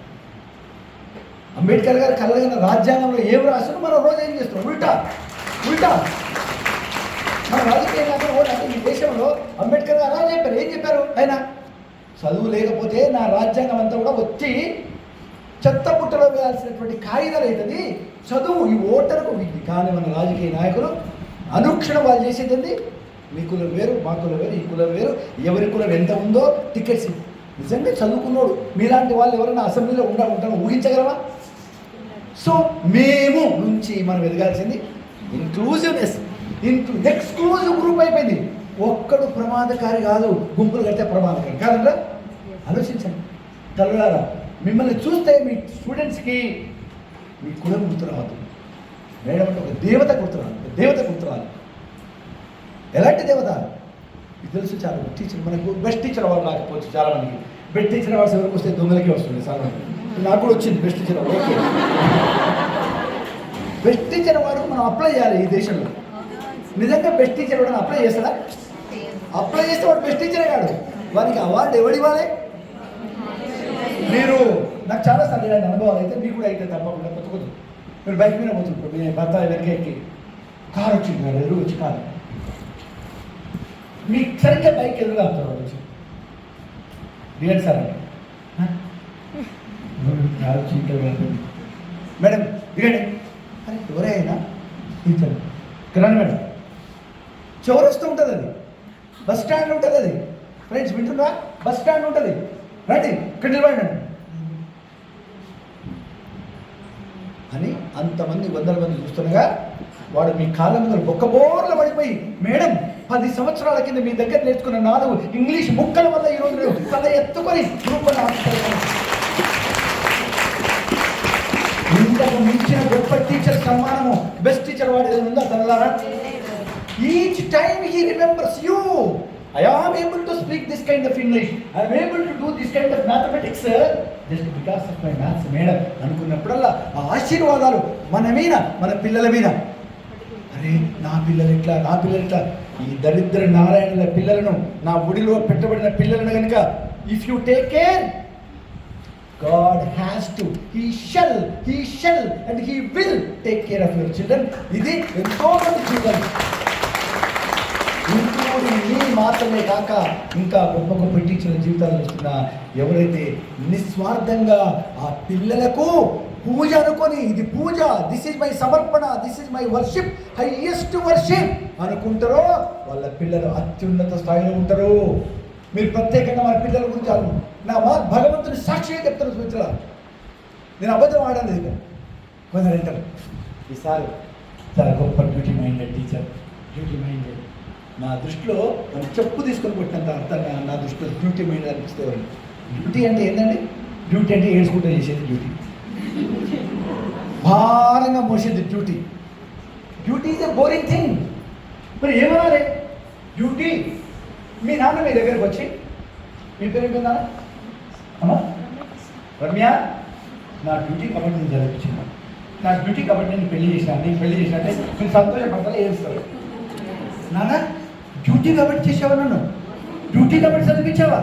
[SPEAKER 1] అంబేద్కర్ గారు కలగన రాజ్యాంగంలో ఏం రాస్తారో మనం రోజు ఏం చేస్తున్నాం? ఉల్టా మన రాజకీయంగా ఈ దేశంలో అంబేద్కర్ గారు అలా చెప్పారు. ఏం చెప్పారు? ఆయన చదువు లేకపోతే నా రాజ్యాంగం అంతా కూడా వచ్చి చెత్త పుట్టలో వేయాల్సినటువంటి కాగితాలు అవుతుంది. చదువు ఈ ఓటర్కు విద్య. కానీ మన రాజకీయ నాయకులు అనుక్షణం వాళ్ళు చేసేది ఏంది? మీ కులం వేరు, మా కులం వేరు, ఈ కులం వేరు, ఎవరి కులం ఎంత ఉందో టికెట్స్. నిజంగా చదువుకున్నాడు మీలాంటి వాళ్ళు ఎవరైనా అసెంబ్లీలో ఉంటారో ఊహించగలవా? సో మేము నుంచి మనం ఎదగాల్సింది ఇంక్లూజివ్నెస్. ఎక్స్క్లూజివ్ గ్రూప్ అయిపోయింది. ఒక్కడు ప్రమాదకారి కాదు, గుంపులు కడితే ప్రమాదకారి కాదంట. ఆలోచించండి తల్లులారా. మిమ్మల్ని చూస్తే మీ స్టూడెంట్స్కి మీ కులం గుర్తురావద్దు. మేడం అంటే ఒక దేవత గుర్తురాలి. ఎలాంటి దేవత ఇది తెలుసు. చాలా టీచర్ మనకు బెస్ట్ టీచర్ అవార్డు రాకపోవచ్చు చాలామందికి. బెస్ట్ టీచర్ అవార్డ్స్ ఎవరికి వస్తే దొంగలకే వస్తుంది చాలా. నాకు కూడా వచ్చింది best teacher award. Okay, best teacher award మనం అప్లై చేయాలి ఈ దేశంలో. నిజంగా బెస్ట్ టీచర్ కూడా అప్లై చేస్తాడా? అప్లై చేస్తే వాడు బెస్ట్ టీచరే కాదు. వారికి అవార్డు ఎవడు ఇవ్వాలి? మీరు నాకు చాలా సార్లు ఇలాంటి అనుభవాలు అయితే మీకు కూడా అయితే తప్పకుండా కొత్త మీరు బైక్ మీద పోతుంటారు. మీ భర్త వెనక ఎక్కి కారు వచ్చింది, ఎదురు వచ్చి కారు మీకు సరిగ్గా బైక్ ఎదురుగా అవుతారు. వాడు వచ్చి దిగండి సార్ అంటే మేడం దిగండి. అరే ఎవరైనా టీచర్ రండి మేడం. చౌరస్తూ ఉంటుంది, అది బస్ స్టాండ్ ఉంటుంది. అది ఫ్రెండ్స్ వింటుందా? బస్ స్టాండ్ ఉంటుంది. రండి ఇక్కడ నిలబడండి అని అంతమంది వందల మంది చూస్తుండగా వాడు మీ కాళ్ళ మీద బొక్కబోర్లు పడిపోయి, మేడం 10 సంవత్సరాల కింద మీ దగ్గర నేర్చుకున్న 4 ఇంగ్లీష్ ముక్కల వల్ల ఈరోజు నేను తల ఎత్తుకొని ఇంతకు మించిన గొప్ప టీచర్ సన్మానము బెస్ట్ టీచర్ వాడు ఏదైనా ఉందా తనలారా? Each time he remembers you. I am able to speak this kind of English. I am able to do this kind of mathematics, sir, just because of my maths, madam అనుకున్నప్పుడల్లా ఆ ఆశీర్వాదాలు మన మీద, మన పిల్లల మీద. అరే నా పిల్లలు ఎట్లా ఈ దరిద్ర నారాయణుల పిల్లలను, నా ఒడిలో పెట్టబడిన పిల్లలను కనుక if you take care, God has to, he shall and he will take care of your children. ఇది ఎంతో మంది జీవితాలు మీ మాత్రమే కాక ఇంకా గొప్ప గొప్ప టీచర్ల జీవితాలు చూస్తున్నా ఎవరైతే నిస్వార్థంగా ఆ పిల్లలకు పూజ అనుకొని, ఇది పూజ, దిస్ ఈజ్ మై సమర్పణ, this is my worship, highest worship అనుకుంటారో వాళ్ళ పిల్లలు అత్యున్నత స్థాయిలో ఉంటారు. మీరు ప్రత్యేకంగా మన పిల్లల గురించి నా భగవంతుని సాక్షిగా చెప్తాను. సూచన నేను అబద్ధం ఆడాను. ఇది కొందరు అంటారు ఈసారి చాలా గొప్ప duty minded teacher. Duty minded నా దృష్టిలో మనం చెప్పు తీసుకొని కొట్టినంత అర్థంగా నా దృష్టిలో డ్యూటీ మైండెడ్ అనిపిస్తే. డ్యూటీ అంటే ఏంటండి? డ్యూటీ అంటే ఏడ్చుకుంటూ చేసేది డ్యూటీ, భారంగా మోసేది duty. Duty is a boring thing. మరి ఏమనాలి? డ్యూటీ మీ నాన్న మీ దగ్గరకు వచ్చి, మీ పేరు ఏంటన్నా? అమ్మా రమ్య, నా డ్యూటీ కాబట్టి నేను జరిపించాను, నా డ్యూటీ కాబట్టి నేను పెళ్లి చేసినా అంటే మీరు సంతోషపడతారా? ఏడుస్తారు. నాన్న డ్యూటీ కాబట్టి చేసావా? నన్ను డ్యూటీ కాబట్టి చదివించావా?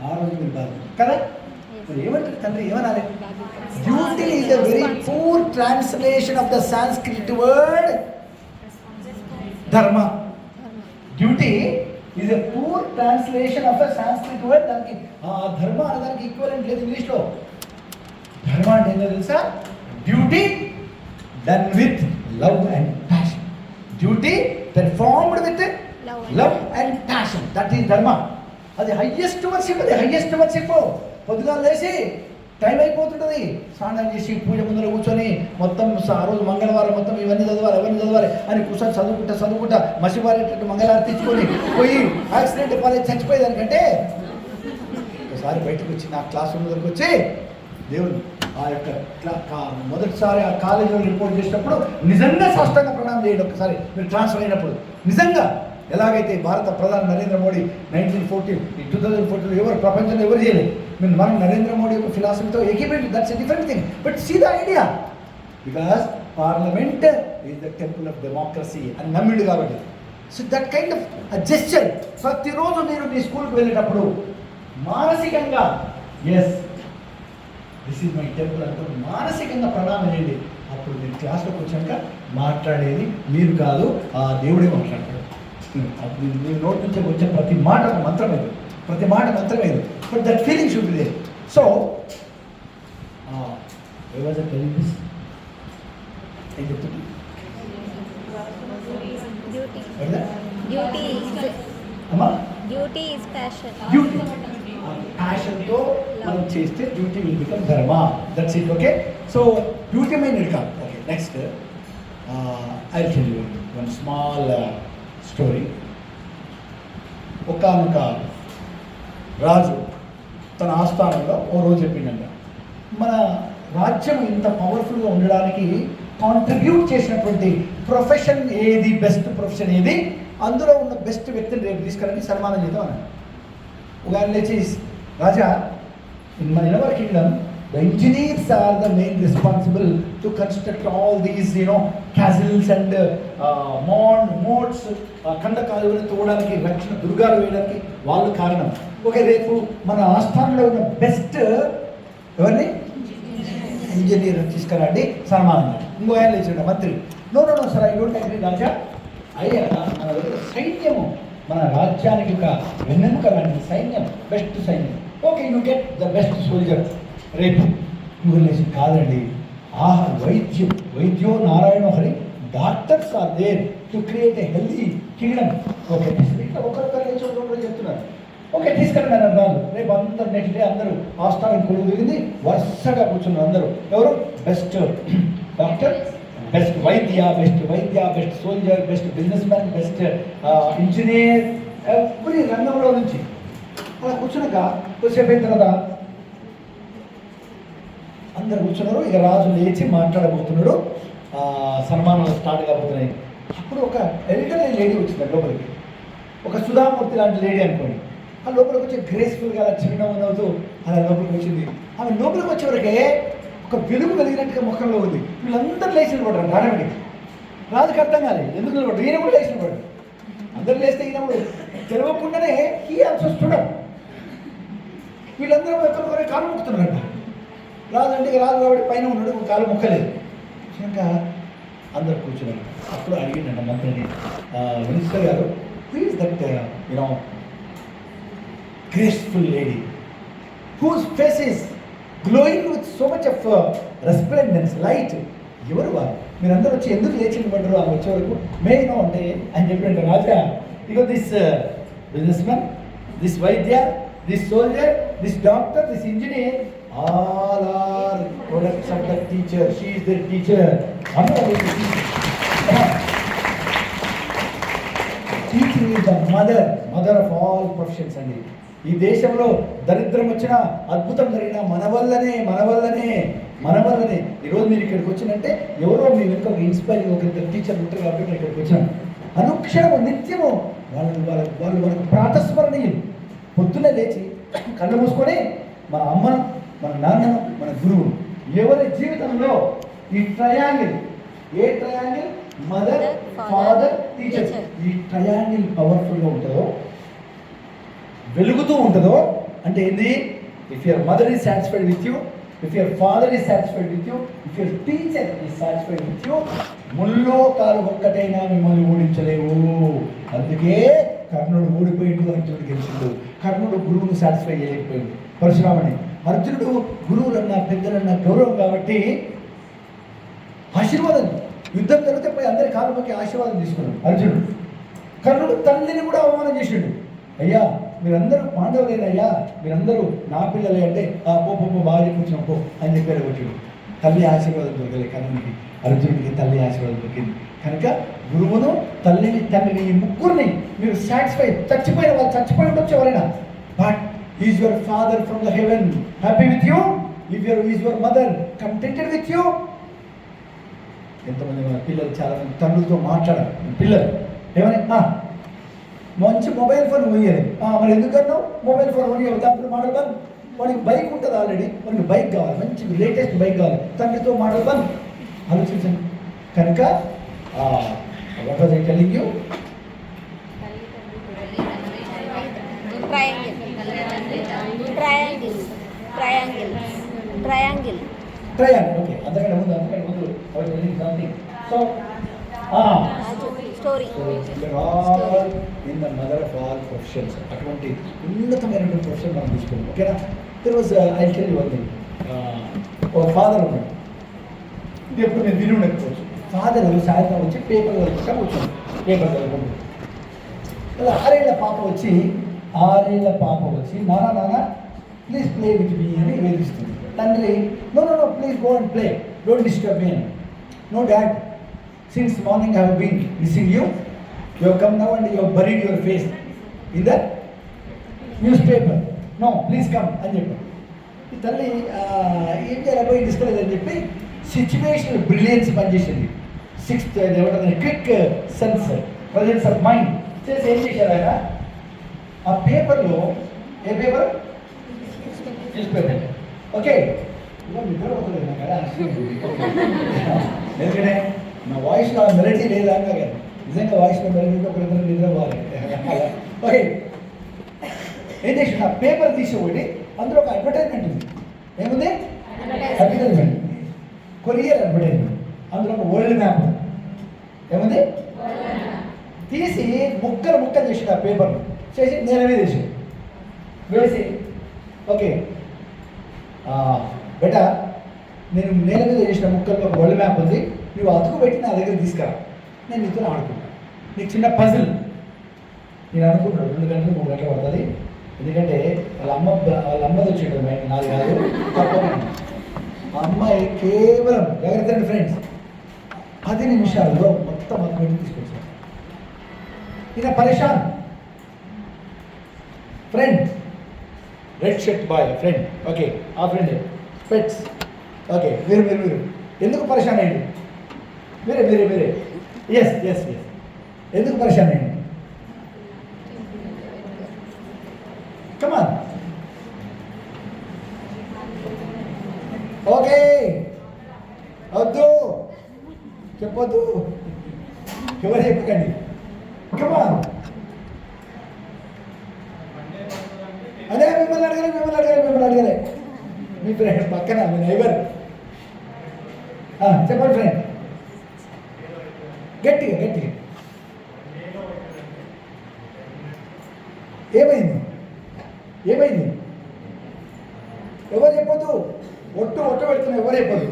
[SPEAKER 1] ఆ రోజు మీరు బాధ కదా. మరి ఏమంటారు తండ్రి? ఏమనాలి? Duty is a very poor translation of the Sanskrit word dharma. Duty is a poor translation of the Sanskrit word. దానికి ధర్మ అనడానికి ఈక్వలెంట్ లేదు ఇంగ్లీష్లో. ధర్మ అంటే ఏంటో తెలుసా? Duty done with love and passion. Duty performed with love and passion, that is ధర్మ. అది హైయెస్ట్ వర్షిప్. పొద్దుగాలు లేచి టైం అయిపోతుంటుంది, స్నానం చేసి పూజ ముందర కూర్చొని మొత్తం ఆ రోజు మంగళవారం మొత్తం ఇవన్నీ చదవాలి అని కూర్చొని చదువుకుంటా మసిపారేటట్టు మంగళవారం తెచ్చుకొని పోయి యాక్సిడెంట్ పాలే చచ్చిపోయేదానికంటే ఒకసారి బయటకు వచ్చి నా క్లాస్ రూమ్ దగ్గరకు వచ్చి దేవుడు ఆ యొక్క మొదటిసారి ఆ కాలేజీలో రిపోర్ట్ చేసినప్పుడు నిజంగా సాష్టాంగ ప్రణామం చేయండి. ఒకసారి మీరు ట్రాన్స్ఫర్ అయినప్పుడు నిజంగా ఎలాగైతే భారత ప్రధాని నరేంద్ర మోడీ 2014 ఎవరు ప్రపంచంలో ఎవరు చేయలేదు. మనం నరేంద్ర మోడీ యొక్క ఫిలాసఫీతో ఏకీభవించి that's a different thing, but see the idea because parliament is the temple of democracy అని నమ్మిండు కాబట్టి. So that kind of gesture ప్రతిరోజు మీరు మీ స్కూల్కి వెళ్ళేటప్పుడు మానసికంగా yes this is my temple అనుకో మానసికంగా ప్రణామం చేయండి. అప్పుడు మీరు క్లాస్లోకి వచ్చాక మాట్లాడేది మీరు కాదు, ఆ దేవుడే మాట్లాడతాడు. మీ నోటి నుంచి వచ్చే ప్రతి మాట మంత్రమేది, ప్రతి మాట మంత్రమేది, but that feeling should be there. So ఏవాజ్ టెలింగ్ దిస్ ఏం చెప్తుంది ప్యాషన్తో మనం చేస్తే duty will become dharma. That's it. Okay, so duty mind కాదు. Okay, next I will tell you one small story. ఒకానొక రాజు తన ఆస్థానంలో ఓ రోజు చెప్పిందంట, మన రాజ్యం ఇంత పవర్ఫుల్గా ఉండడానికి కాంట్రిబ్యూట్ చేసినటువంటి ప్రొఫెషన్ ఏది, బెస్ట్ ప్రొఫెషన్ ఏది, అందులో ఉన్న బెస్ట్ వ్యక్తిని రేపు తీసుకురండి సన్మానం చేద్దాం అన్నాడు. ఒక ఆయన లేచి, Raja in our kingdom the engineers are the main responsible to construct all these castles and moats, కండకాలువలు తోవడానికి, రక్షణ దుర్గాలు వేయడానికి వాళ్ళు కారణం. ఓకే, రేపు మన ఆస్థానంలో ఉన్న బెస్ట్ ఎవరిని ఇంజనీర్ తీసుకురండి సన్మానం. ఇంకో ఆయన లేచాడు మంత్రి, no sir I don't agree Raja. అయ్యా మన సైన్యము మన రాజ్యానికి ఒక వెన్నెముక లాంటి సైన్యం, బెస్ట్ సైన్యం. Okay, you get the best soldier. రేపు ఇంగ్లీష్ కాదండి, వైద్యో నారాయణ హరి, doctors are there to create a healthy kingdom. Okay, ఒకరికొకరు చెప్తున్నారు. ఓకే, తీసుకెళ్ళండి అని అన్నారు. రేపు అందరు నెక్స్ట్ డే అందరూ ఆస్థానం కొలువు దిగింది, వరుసగా కూర్చున్నారు అందరూ. ఎవరు బెస్ట్ డాక్టర్, బెస్ట్ వైద్య, best soldier, best business man, best engineer, every రంగంలో నుంచి అలా కూర్చున్నాక కొద్దిసేపు అయిన తర్వాత అందరు కూర్చున్నారు. ఇక రాజు లేచి మాట్లాడబోతున్నాడు, సన్మానాలు స్టార్ట్ కాబోతున్నాయి. అప్పుడు ఒక ఎల్డర్లీ లేడీ వచ్చింది లోపలికి, ఒక సుధామూర్తి లాంటి లేడీ అనుకోండి. ఆ లోపలికి వచ్చి గ్రేస్ఫుల్గా అలా చిరునవ్వు నవ్వుతూ అలా లోపలికి వచ్చింది. ఆమె లోపలికి వచ్చేవరకే ఒక వెలుగు వెలిగినట్టుగా ముఖంలో ఉంది. వీళ్ళందరూ లేచి నిలబడ్డారు. రాడమడి రాజుకి అర్థం కాలేదు ఎందుకు నిలబడ్డారు. ఈయన కూడా లేచి నిలబడ్డారు. అందరూ లేస్తే ఈయన కూడా తెలియకుండానే హీ ఆల్సో స్టూడ్ అప్. వీళ్ళందరూ ఒకరికొకరు కాలు మొక్కుతున్నారంట. రాజు అంటే రాజు కాబట్టి పైన ఉన్నాడు, కాలు మొక్కలేదు. ఇంకా అందరు కూర్చున్నారు. అప్పుడు అడిగిందంట మంత్రిని, మినిస్టర్ గారు, please that graceful lady whose face is glowing with so much of resplendence light, ఎవరు వారు? మీరందరూ వచ్చి ఎందుకు లేచి నిలబడ్డారు ఆమె వచ్చే వరకు? మెయిన్ అంటే అని చెప్పినట్టు రాజా, ఇగో దిస్ బిజినెస్ మ్యాన్, దిస్ వైద్య, this soldier, this doctor, this engineer, all are products of the teacher. She is the teacher. Teaching is the mother of all professions. అండి, ఈ దేశంలో దరిద్రం వచ్చినా, అద్భుతం జరిగినా మన వల్లనే. ఈరోజు మీరు ఇక్కడికి వచ్చినంటే ఎవరో మీ వెనుక ఒక ఇన్స్పైరింగ్ ఒక ఇద్దరు టీచర్లు ఉంటారు కాబట్టి నేను ఇక్కడికి వచ్చాను. అనుక్షణము నిత్యము వాళ్ళు మనకు ప్రాతస్మరణీయులు. పొద్దున్నే లేచి కళ్ళు మూసుకొని మన అమ్మను, మన నాన్నను, మన గురువు, ఎవరి జీవితంలో ఈ ట్రయాంగిల్, ఏ ట్రయాంగిల్, మదర్, ఫాదర్, టీచర్, ఈ ట్రయాంగిల్ పవర్ఫుల్గా ఉంటుందో, వెలుగుతూ ఉంటుందో అంటే ఏంది? If your mother is satisfied with you, if your father is satisfied with you, if your teacher is satisfied with you, ముల్లో కాలు ఒక్కటైనా మిమ్మల్ని ఓడించలేవు. అందుకే కర్ణుడు ఓడిపోయిండు, అర్జునుడు గెలిచిండు. కర్ణుడు గురువును సాటిస్ఫై చేయలేకపోయింది. పరశురాముని, అర్జునుడు గురువులన్నా పెద్దలన్నా గౌరవం కాబట్టి ఆశీర్వాదం, యుద్ధం జరిగితే పోయి అందరి కాలు మొక్కి ఆశీర్వాదం తీసుకున్నాడు అర్జునుడు. కర్ణుడు తల్లిని కూడా అవమానం చేసిండు. అయ్యా మీరందరూ పాండవులేనయ్యా, మీరందరూ నా పిల్లలే అంటే పో బాగా చెప్పుకొచ్చిన పో అని చెప్పారు వచ్చాడు. తల్లి ఆశీర్వాదం దొరకలేదు కర్ణుడికి, అర్జునుడికి తల్లి ఆశీర్వాదం దొరికింది. కనుక గురువును, తల్లిని, తండ్రిని, ఈ ముగ్గురిని మీరు సాటిస్ఫై, చచ్చిపోయి ఉండొచ్చు ఎవరైనా, but is your father from the heaven happy with you? Is your mother కంటెంటెడ్ with you? ఎంతమంది మన పిల్లలు చాలా మంది తండ్రులతో మాట్లాడారు. పిల్లలు ఏమని మంచి మొబైల్ ఫోన్ కొనియాలి. మరి ఎందుకన్నావు మొబైల్ ఫోన్ కొనియాలి? దాంట్లో మోడల్ వన్. వాడికి బైక్ ఉంటుంది ఆల్రెడీ, వాడికి బైక్ కావాలి, మంచి లేటెస్ట్ బైక్ కావాలి. తండ్రితో మోడల్ వన్ ఆలోచించండి. కనుక what was I telling you? Triangle. Okay, అంతకంటే ముందు so
[SPEAKER 2] story
[SPEAKER 1] in the mother of all professions. అటువంటి ఉన్నతమైనటువంటి ప్రొఫెషన్ మనం తీసుకున్నాం. ఓకేనా? There was I tell you one thing. ఒక ఫాదర్ ఉన్నాడు. ఇది ఎప్పుడు నేను విని ఉండకపోవచ్చు. ఫాదర్ సాయంత్రం వచ్చి పేపర్ చదువుకుంటా కూర్చోండి. పేపర్ చదువుకుంటూ అలా ఆరేళ్ల పాప వచ్చి నానా ప్లీజ్ ప్లే విత్ మీ అని వేధిస్తుంది. తండ్రి no please go and play, don't disturb me. No dad, since morning I have been missing you. You have come now and you have buried your face in the newspaper. No, please come అని చెప్పి ఈ తల్లి ఏం చేయాలి తీసుకోలేదని చెప్పి situational brilliance పనిచేసింది. Sixth ఏమంటుంది quick sense presence of mind చేసి ఏం చేశారు ఆయన ఆ పేపర్లో, ఏ పేపర్? News paper. ఓకే, నిద్ర పోతుంది కదా ఎందుకంటే నా వాయిస్లో మెలడీ లేదా అన్నా కానీ నిజంగా వాయిస్లో మెలడీ ఒకరిద్దరు నిద్రపోవాలి. ఓకే, ఏం చేసి ఆ పేపర్ తీసి ఒకటి అందులో ఒక అడ్వర్టైజ్మెంట్ ఉంది. ఏముంది? Advertisement, courier advertisement. అందులో ఒక వరల్డ్ మ్యాప్ ఏముంది తీసి ముక్కలు చేసి ఆ పేపర్ చేసి నేల మీద వేసి ఓకే బెటా నేను నేల మీద చేసిన ముక్కల్లో ఒక వరల్డ్ మ్యాప్ ఉంది, నువ్వు అతుకు పెట్టి నా దగ్గర తీసుకురా, నేను నీతో ఆడుకుంటాను. నీకు చిన్న పజిల్. నేను అనుకుంటున్నాను 2 గంటలు 3 గంటలు పడుతుంది. ఎందుకంటే వాళ్ళ అమ్మది వచ్చేటది మైండ్, నాది కాదు. ఆ అమ్మాయి కేవలం జాగ్రత్త ఫ్రెండ్స్ 10 నిమిషాల్లో మొత్తం అతుకు పెట్టి తీసుకొచ్చాను. ఈయన పరేషాన్. Friend, red shirt boy friend. Okay, ఆ ఫ్రెండ్ పెట్స్. ఓకే, మీరు ఎందుకు పరేషాన్ అయ్యండి? మీరే ఎస్ ఎందుకు పరేషాన్ అయ్యండి? కమాన్. ఓకే, వద్దు చెప్పొద్దు, ఎవరు చెప్పకండి. కమాన్. అదే మిమ్మల్ని అడగలే మీ ఫ్రెండ్ పక్కన, మీ నైబర్. చెప్పండి ఫ్రెండ్, గట్టిగా ఏమైంది? ఎవరు చెప్పొద్దు. ఒట్టు పెడుతున్నా, ఎవరు చెప్పదు.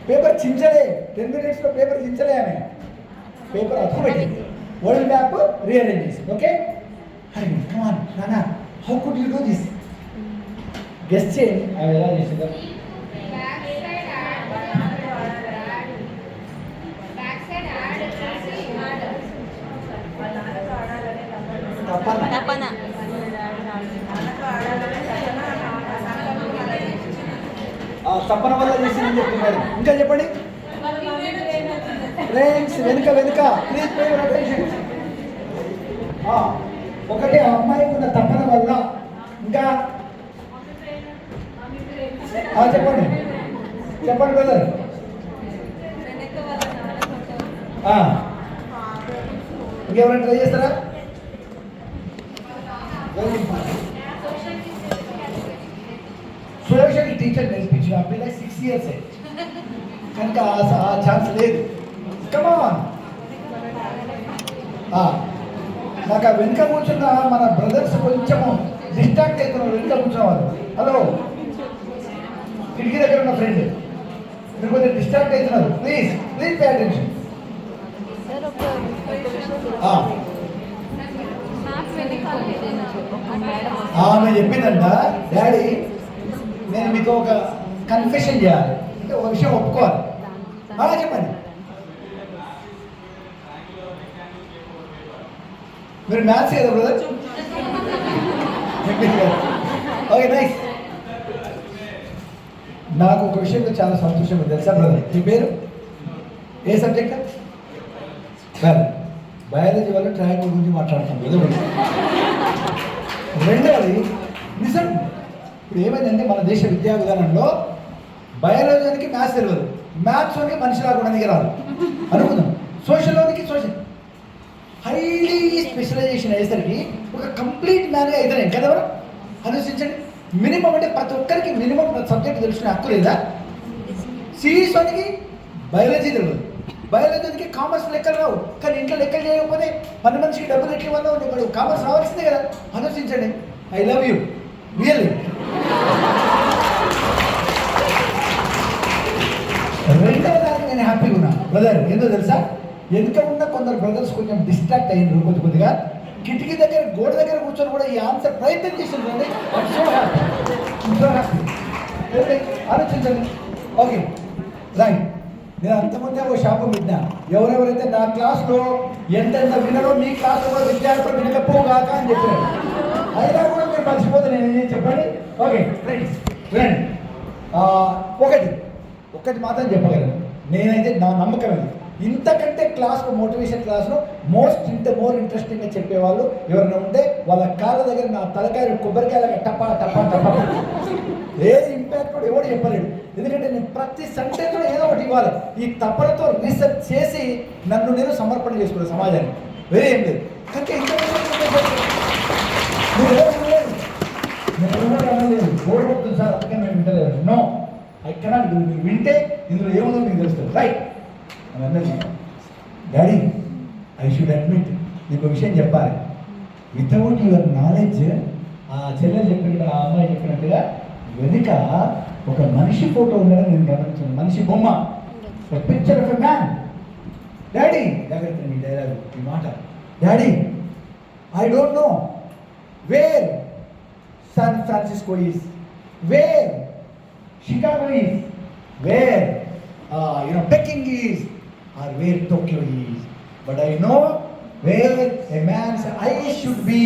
[SPEAKER 1] పేపర్ చించలే, 10 minutesలో పేపర్ చించలే. ఆమె పేపర్ అతుకు పెట్టింది, వరల్డ్ మ్యాప్ రీఅరేంజ్ చేసింది. ఓకే, కమాన్ నానా, how could you do this? Guess చేయండి ఆమె ఎలా చేసిందో. తప్పన వల్ల చేసిందని చెప్తున్నారు. ఇంకా చెప్పండి ఫ్రెండ్స్, వెనుక ప్లీజ్ పే యువర్ అటెన్షన్. ఒకటి ఆ అమ్మాయికి ఉన్న తప్పన వల్ల. ఇంకా చెప్పండి బ్రదర్. ఇంకెవరైనా ట్రై చేస్తారా? సోషల్ టీచర్ నేర్పించిన అబ్బాయి 6 years కనుక ఆ ఛాన్స్ లేదు. కమాన్. నాకు ఆ వెనుక కూర్చున్న మన బ్రదర్స్ కొంచెము డిస్ట్రాక్ట్ అవుతున్నారు. వెనుక కూర్చున్న వాళ్ళు, హలో కిటికీ దగ్గర ఉన్న ఫ్రెండ్, మీరు కొంచెం డిస్ట్రాక్ట్ అవుతున్నారు. Please pay attention. ఆమె చెప్పిందంట, డాడీ నేను మీతో ఒక కన్ఫెషన్ చేయాలి, అంటే ఒక విషయం ఒప్పుకోవాలి. చెప్పండి. మీరు మ్యాథ్స్ కదా బ్రదర్? Okay nice. నాకు ఒక విషయంలో చాలా సంతోషం తెలుసా బ్రదర్, మీ పేరు ఏ సబ్జెక్ట్? బయాలజీ వల్ల ట్రయాంగిల్ గురించి మాట్లాడుతాం ఏదో. రెండవది నిజం, ఇప్పుడు ఏమైందంటే మన దేశ విద్యా విధానంలో బయాలజీకి మ్యాథ్స్ తెలియదు, మ్యాథ్స్లోకి మనిషిలాగా ఉండడానికి రాదు అనుకుందాం, సోషల్లోనికి సోషల్ హైలీ స్పెషలైజేషన్ అయ్యేసరికి ఒక కంప్లీట్ మ్యాన్గా అవుతారు కదెవరు ఆలోచించండి. మినిమం అంటే ప్రతి ఒక్కరికి మినిమం సబ్జెక్ట్ తెలుసుకునే హక్కు లేదా? సిఈసోనికి బయాలజీ తెలియదు, బయాలజీకి కామర్స్ లెక్కలు రావు, కానీ ఇంట్లో లెక్కలు చేయకపోతే పని మనిషికి డబ్బులు ఎట్లా ఇవ్వను, ఇప్పుడు కామర్స్ రావాల్సిందే కదా. ఆలోచించండి. I love you really. రెండవ దానికి నేను హ్యాపీగా ఉన్నా బ్రదర్, ఏందో తెలుసా, వెనుక ఉన్న కొందరు బ్రదర్స్ కొంచెం డిస్ట్రాక్ట్ అయ్యిండ్రు కొద్ది కొద్దిగా, కిటికీ దగ్గర గోడ దగ్గర కూర్చొని కూడా ఈ ఆన్సర్ ప్రయత్నం చేసింది. So happy, so happy. ఆలోచించండి. Okay right. నేను అంతకుముందే ఒక శాపం విన్నా, ఎవరెవరైతే నా క్లాస్లో ఎంతెంత వినరో మీ క్లాస్లో కూడా విద్యార్థులు వినకపోగాక అని చెప్పారు. అయినా కూడా మీరు మర్చిపోతే నేను ఏం చెప్పండి. ఓకే ఫ్రెండ్స్, ఫ్రెండ్ ఒకటి మాత్రం చెప్పగలను, నేనైతే నా నమ్మకం ఇది, ఇంతకంటే క్లాస్లో మోటివేషన్ క్లాస్లో మోర్ ఇంట్రెస్టింగ్గా చెప్పేవాళ్ళు ఎవరైనా ఉంటే వాళ్ళ కాళ్ళ దగ్గర నా తలకాయ కొబ్బరికాయలాగా టపా టపా టపా, ఏది ఇంపాక్ట్ కూడా ఎవరు చెప్పలేడు. ఎందుకంటే నేను ప్రతి సెంటెన్స్లో ఏదో ఒకటి ఇవ్వాలి. ఈ తప్పలతో రీసెర్చ్ చేసి నన్ను నేను సమర్పణ చేసుకున్నాను సమాజానికి, వేరే ఏం లేదు. కంటే లేదు బోర్డు పడుతుంది సార్, అందుకని మేము వింటలేదు. No, I cannot. మీరు వింటే ఇందులో ఏముందో మీకు తెలుస్తుంది. రైట్. అన్నది డాడీ, ఐ షుడ్ అడ్మిట్, నీకు విషయం చెప్పాలి. వితౌట్ యువర్ నాలెడ్జ్, ఆ చెల్లెలు చెప్పినట్టుగా, ఆ అమ్మాయి చెప్పినట్టుగా వెనుక ఒక మనిషి ఫోటో ఉండడం నేను గమనించాను. మనిషి బొమ్మ, picture of a man. Daddy, జాగ్రత్త మీ డైలాగ్, ఈ మాట. Daddy, I don't know where San Francisco is, where Chicago is, where Peking is, or where Tokyo is. But I know where a man's eyes should be,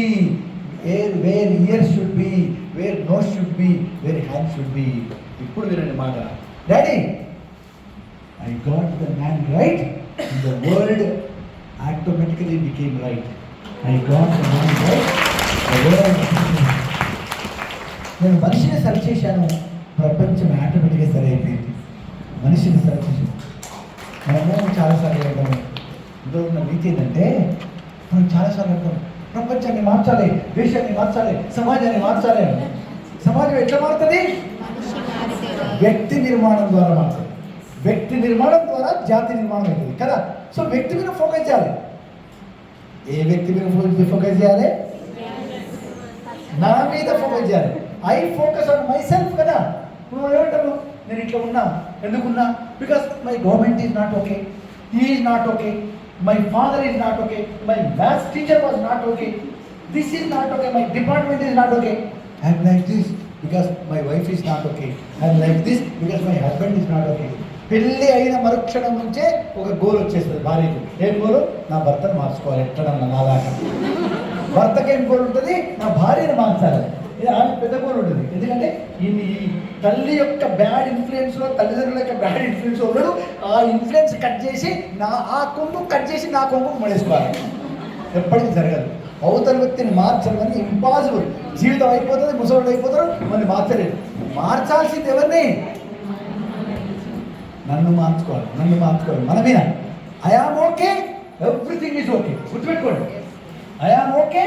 [SPEAKER 1] where ears should be, where nose should be, where hand should be. Ippudu vinandi maata. Daddy, I got the man right, and the world automatically became right. I got the man right, the world. నేను మనిషిని సరి చేశాను, ప్రపంచం ఆటోమేటిక్గా సరి అయిపోయింది. మనిషిని సరి చేశాను. మనము చాలాసార్లు అంటాము, ఇందులో ఉన్న నీతి ఏంటంటే, మనం చాలాసార్లు అంటాం ప్రపంచాన్ని మార్చాలి, దేశాన్ని మార్చాలి, సమాజాన్ని మార్చాలి. సమాజం ఎట్లా మారుతుంది? వ్యక్తి నిర్మాణం ద్వారా మారుతుంది. వ్యక్తి నిర్మాణం ద్వారా జాతి నిర్మాణం అవుతుంది కదా. సో వ్యక్తి మీద ఫోకస్ చేయాలి. ఏ వ్యక్తి మీద ఫోకస్ చేయాలి? నా మీద ఫోకస్ చేయాలి. I focus on myself కదా. నువ్వు ఏమంటావు? నేను ఇట్లా ఉన్నా, ఎందుకున్నా? Because my government is not okay, he is not okay, my father is not okay, my maths teacher was not okay, this is not okay, my department is not okay. I'm like this because my wife is not okay, I'm like this because my husband is not okay. పెళ్ళి అయిన మరుక్షణం నుంచే ఒక goal వచ్చేస్తుంది భార్యకు. ఏం గోలు? నా భర్తను మార్చుకోవాలి ఎక్కడన్నా నాలాగా. భర్తకి ఏం గోల్ ఉంటుంది? నా భార్యను మార్చాలి. ఇది ఆమె పెద్ద గోల్ ఉంటుంది. ఎందుకంటే ఈ తల్లి యొక్క బ్యాడ్ ఇన్ఫ్లుయెన్స్లో, తల్లిదండ్రుల యొక్క బ్యాడ్ ఇన్ఫ్లుయెన్స్ ఉన్నాడు, ఆ ఇన్ఫ్లుయెన్స్ కట్ చేసి ఆ కొంగు కట్ చేసి నా కొంగు మడేసుకోవాలి. ఎప్పటికీ జరగదు. అవతల వ్యక్తిని మార్చడం అనేది ఇంపాసిబుల్. జీవితం అయిపోతుంది, ముసలుడు అయిపోతారు, మళ్ళీ మార్చలేదు. మార్చాల్సింది ఎవరిని? నన్ను మార్చుకోవాలి, నన్ను మార్చుకోవాలి. మన మీద I am okay, everything is okay. గుర్తుపెట్టుకోండి, I am okay.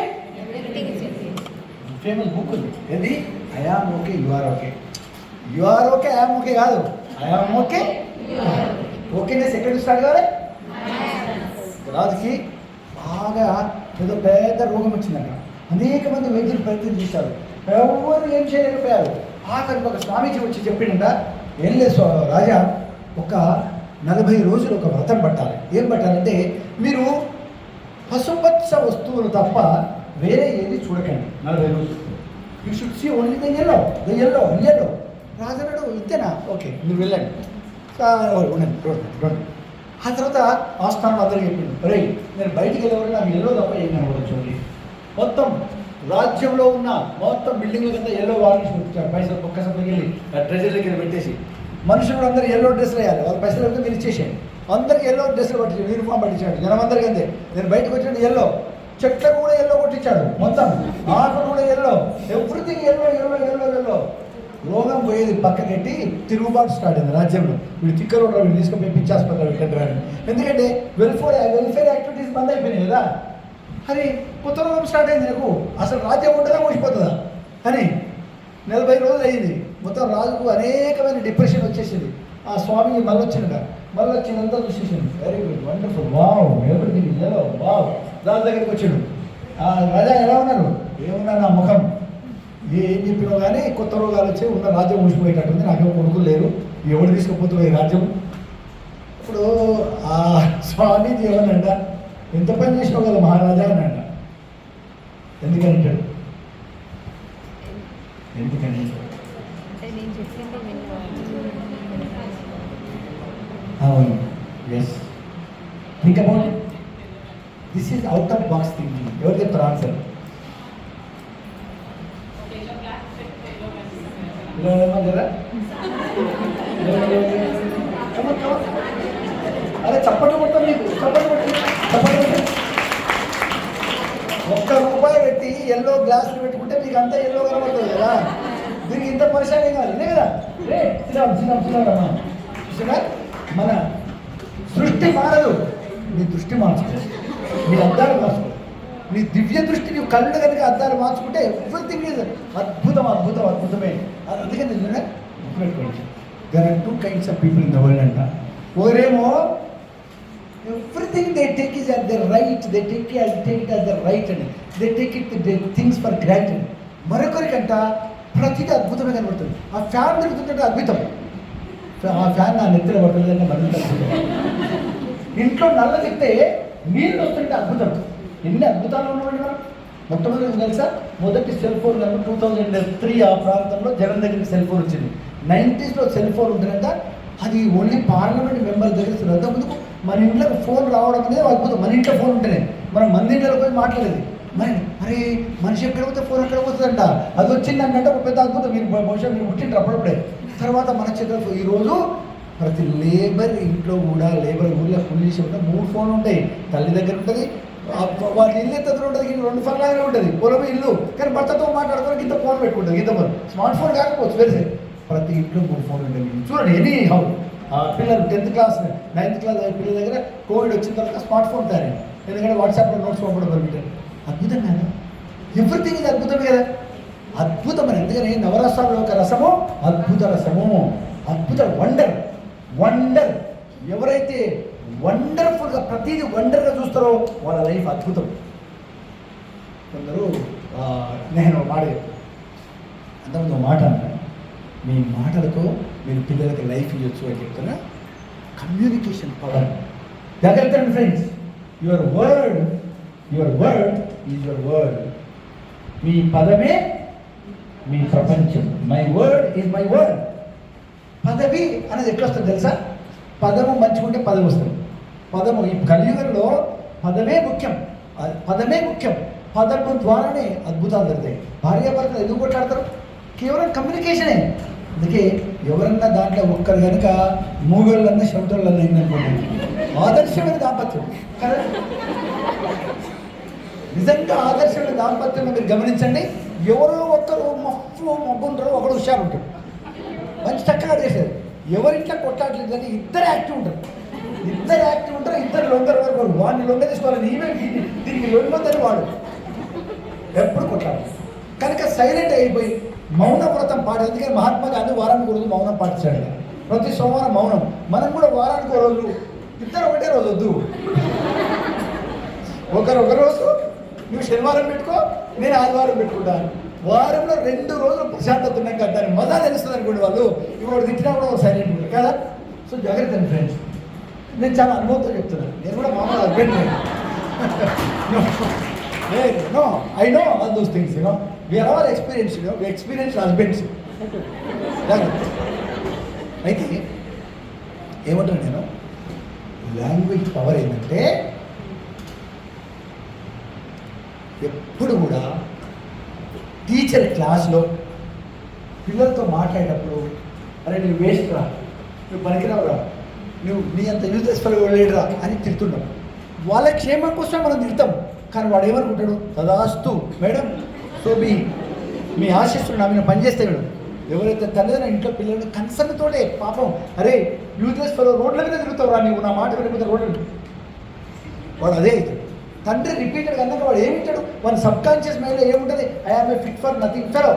[SPEAKER 1] Famous book ఉంది, ఏది? I am okay, you are okay. You are okay, I am okay కాదు. I am okay. ఓకేనెస్ ఎక్కడ స్టార్ట్ కావాలి? రాజుకి బాగా ఏదో పెద్ద రోగం వచ్చిందంట. అనేక మంది వైద్యులు ప్రయత్నం చేశారు, ఎవరు ఏం చేయలేకపోయారు. ఆఖరికి ఒక స్వామీజీ వచ్చి చెప్పిండ, ఏం లేదు రాజా, ఒక 40 రోజులు ఒక వ్రతం పట్టాలి. ఏం పట్టాలంటే, మీరు పశుపచ్చ వస్తువులు తప్ప వేరే ఏది చూడకండి 40 రోజులు. You should see only the yellow, the yellow yellow. రాజన్నాడు, ఇంతేనా? ఓకే, మీరు వెళ్ళండి, ఉండండి. ఆ తర్వాత ఆస్థానంలో అందరికీ చెప్పిండు, రే నేను బయటికి వెళ్ళేవాడు నాకు ఎల్లో తప్ప ఏం కనబడదు చూడండి. మొత్తం రాజ్యంలో ఉన్న మొత్తం బిల్డింగ్ల కింద ఎల్లో వార్నిష్ పెట్టాడు. పైసలు ఒక్కసారి వెళ్ళి ట్రెజరీ దగ్గర పెట్టేసి మనుషులు అందరూ ఎల్లో డ్రెస్లు వేయాలి. వాళ్ళ పైసలు వెళ్తే మీరు ఇచ్చేసేయండి. అందరికి ఎల్లో డ్రెస్సులు పట్టించాడు, యూనిఫామ్ పట్టించాడు. జనం అందరికీ అంతే. నేను బయటకు వచ్చినట్టు ఎల్లో, చెట్లకు కూడా ఎల్లో కొట్టించాడు, మొత్తం ఆటలు కూడా yellow, everything yellow yellow yellow yellow. రోగం పోయేది పక్కకెట్టి తిరుగుబాటు స్టార్ట్ అయింది రాజ్యంలో. వీడు తిక్కరు వీళ్ళు తీసుకుపోయి పిచ్చి హాస్పిటల్ పెట్టండి. ఎందుకంటే వెల్ఫేర్ యాక్టివిటీస్ బంద్ అయిపోయినాయి కదా. అరే కొత్త రోగం స్టార్ట్ అయింది, నాకు అసలు రాజ్యం ఉంటుందా ఊసిపోతుందా అని 40 రోజులు అయింది. మొత్తం రాజుకు అనేకమైన డిప్రెషన్ వచ్చేసింది. ఆ స్వామికి మళ్ళీ వచ్చినంతా చూసేసాడు. Very good, wonderful, wow, everything yellow, wow. రాజు దగ్గరికి వచ్చాడు. రాజా ఎలా ఉన్నారు? ఏమన్నా నా ముఖం ఏం చెప్పినావు కానీ కొత్త రోగాలు వచ్చి ఉన్న రాజ్యం ఊసిపోయేటట్టుంది, నాకేమో కొడుకులు లేరు, ఎవరు తీసుకుపోతున్నావు ఈ రాజ్యం? ఇప్పుడు ఆ స్వామీజీ ఏమన్నాడ, ఎంత పని చేసినావు కదా మహారాజా అన్నాడ. ఎందుకంటాడు? అవును, yes. Think about it. This is out of box thinking. ఎవరు చెప్తారు ఆన్సర్? అరే చప్పట్లు కొడతాం మీకు, చప్పట్లు ₹1 పెట్టి ఎల్లో గ్లాసులు పెట్టుకుంటే మీకు అంతా ఎల్లో కనబడుతుంది కదా. దీనికి ఇంత పరిశానే కాదు, ఇదే కదా. చిన్నమ్మా చూసినా, మన సృష్టి మారదు, నీ దృష్టి మార్చుకో, నీ అద్దాలు మార్చుకో, నీ దివ్య దృష్టి, నీ కళ్ళు కనుక అద్దాలు మార్చుకుంటే ఎవ్రీథింగ్ ఈజ్ అద్భుతమే. అందుకని గుర్తుపెట్టుకోండి, there are 2 kinds of people in the world అంట. ఒకరేమో everything they take is at the right, they take it at the right అని, they take it things for granted. మరొకరికంట ప్రతిదీ అద్భుతమే కనబడుతుంది. ఆ ఫ్యాన్ తిరుగుతుంటే అద్భుతం, ఆ ఫ్యాన్ నా నెత్తిన పడుతుందంటే మరింత అద్భుతం. ఇంట్లో నల్ల తిప్పితే నీళ్ళు వస్తుంటే అద్భుతం. ఎన్ని అద్భుతాలు ఉన్నాయండి మనం. మొట్టమొదటి తెలుసా, మొదటి సెల్ ఫోన్ కనుక 2003 ఆ ప్రాంతంలో జనం దగ్గరికి సెల్ ఫోన్ వచ్చింది. 90s సెల్ ఫోన్ ఉంటుందంట. అది ఓన్లీ పార్లమెంట్ మెంబర్ దగ్గర శ్రద్ధ. ముందుకు మన ఇంట్లోకి ఫోన్ రావడం అనేది అద్భుతం. మన ఇంట్లో ఫోన్ ఉంటేనే మనం మంది ఇంట్లో పోయి మాట్లాడేది. మరి అరే మనిషి ఎక్కడ పోతే ఫోన్ ఎక్కడ పోతుందంట, అది వచ్చిందంటే ఒక పెద్ద అద్భుతం. మీరు బహుశా మీరు పుట్టింటారు అప్పుడప్పుడే. తర్వాత మన చేతులకు ఈరోజు ప్రతి లేబర్ ఇంట్లో కూడా, లేబర్ ఊళ్ళో ఫుల్ చేసి ఉంటే 3 ఫోన్లు ఉంటాయి. తల్లి దగ్గర ఉంటుంది, వాటి ఇల్లు ఎంత ఉంటుంది, 2 ఫోన్లాగానే ఉంటుంది. పొలం ఇల్లు, కానీ భర్తతో మాట్లాడుకోవడానికి ఇంత ఫోన్ పెట్టుకుంటుంది. ఇంత స్మార్ట్ ఫోన్ కాకపోవచ్చు వేరే. ప్రతి ఇంట్లో 3 ఫోన్లు ఉంటాయి. చూడండి ఎనీ హౌ. పిల్లలు 10th క్లాస్ 9th క్లాస్ పిల్లల దగ్గర కోవిడ్ వచ్చిన తర్వాత స్మార్ట్ ఫోన్ తయారైంది. ఎందుకంటే వాట్సాప్లో నోట్స్ పంపడం పర్మిటారు. అద్భుతం కదా, ఎవ్రీథింగ్ ఇది అద్భుతమే కదా. అద్భుతం అని ఎందుకని నవరసాల్లో ఒక రసము అద్భుత రసము, అద్భుత వండర్. ఎవరైతే వండర్ఫుల్గా ప్రతిదీ వండర్గా చూస్తారో వాళ్ళ లైఫ్ అద్భుతం. కొందరు నేను మాట అంతకుముందు మాట అన్నాను, మీ మాటలతో మీరు పిల్లలకి లైఫ్ ఇవ్వచ్చు అని చెప్తున్నా. Communication power. జాగ్రత్త friends, your word is your world. మీ పదమే మీ ప్రపంచం. My word is my world. పదవి అనేది ఎట్లా వస్తుంది తెలుసా? పదము మంచిగుంటే పదవి వస్తుంది. పదము ఈ కలియుగంలో పదమే ముఖ్యం. పదము ద్వారానే అద్భుతాలు జరుగుతాయి. భార్యాభర్తలు ఎందుకు కొట్లాడతారు? కేవలం కమ్యూనికేషనే. అందుకే ఎవరన్నా దాంట్లో ఒక్కరు కనుక మూగోళ్ళన్నా శబ్దోళ్ళన్నా అయిందనుకోండి, ఆదర్శమైన దాంపత్యం కదా. నిజంగా ఆదర్శమైన దాంపత్యం మీరు గమనించండి. ఎవరో ఒక్కరు మగ్గుంటారు, ఒకడు హుషారు ఉంటాడు, మంచి చక్కగా చేసేది. ఎవరింట్లో కొట్లాడలేదు కానీ ఇద్దరు యాక్టివ్ ఉంటారు, ఇద్దరు లొంగరు వరకు. వాడిని లొంగ తీసుకోవాలని దీనికి లొంగొద్దని వాడు ఎప్పుడు కొట్లాడు. కనుక సైలెంట్ అయిపోయి మౌన వ్రతం పాడు. అందుకని మహాత్మా గాంధీ వారానికి రోజు మౌనం పాటించాడు. ప్రతి సోమవారం మౌనం. మనం కూడా వారానికి రోజు, ఇద్దరు ఒకటే రోజు వద్దు. ఒక రోజు నువ్వు శనివారం పెట్టుకో, నేను ఆదివారం పెట్టుకుంటాను. వారంలో 2 రోజులు ప్రశాంతత ఉన్నాక దాని మజా తెలుస్తుంది అనుకోండి. వాళ్ళు ఇప్పుడు తిట్టినా కూడా ఒక సైలెంట్ ఉంటారు కదా. సో జాగ్రత్త అండి ఫ్రెండ్స్. నేను చాలా అనుభవంతో చెప్తున్నాను. నేను కూడా మామూలు husband. No, I know all those things, We are all experienced, We experience husbands. అయితే ఏమంటాను నేను, లాంగ్వేజ్ పవర్ ఏంటంటే ఎప్పుడు కూడా టీచర్ క్లాస్లో పిల్లలతో మాట్లాడేటప్పుడు అరే నువ్వు వేస్ట్ రా, నువ్వు పనికిరావురా, నువ్వు నీ అంత యూజ్లెస్ ఫెలో లేడురా అని తిడుతున్నావు. వాళ్ళ క్షేమం కోసం మనం తిడతాం, కానీ వాడు ఏమనుకుంటాడు, తదాస్తు మేడం సో మీ ఆశిస్తులు నా మీద పనిచేస్తే మేడం. ఎవరైతే తల్లిదండ్రులు ఇంట్లో పిల్లలు కన్సర్న్ తోటే పాపం అరే యూజ్లెస్ ఫెలో రోడ్ల మీద తిరుగుతావురా నువ్వు, నా మాట వినకపోతే రోడ్లు, వాడు అదే అవుతాడు. తండ్రి రిపీటెడ్ అన్నాక వాడు ఏమింటాడు, వాడి సబ్ కాన్షియస్ మైండ్లో ఏముంటుంది, I am a fit for nothing fellow,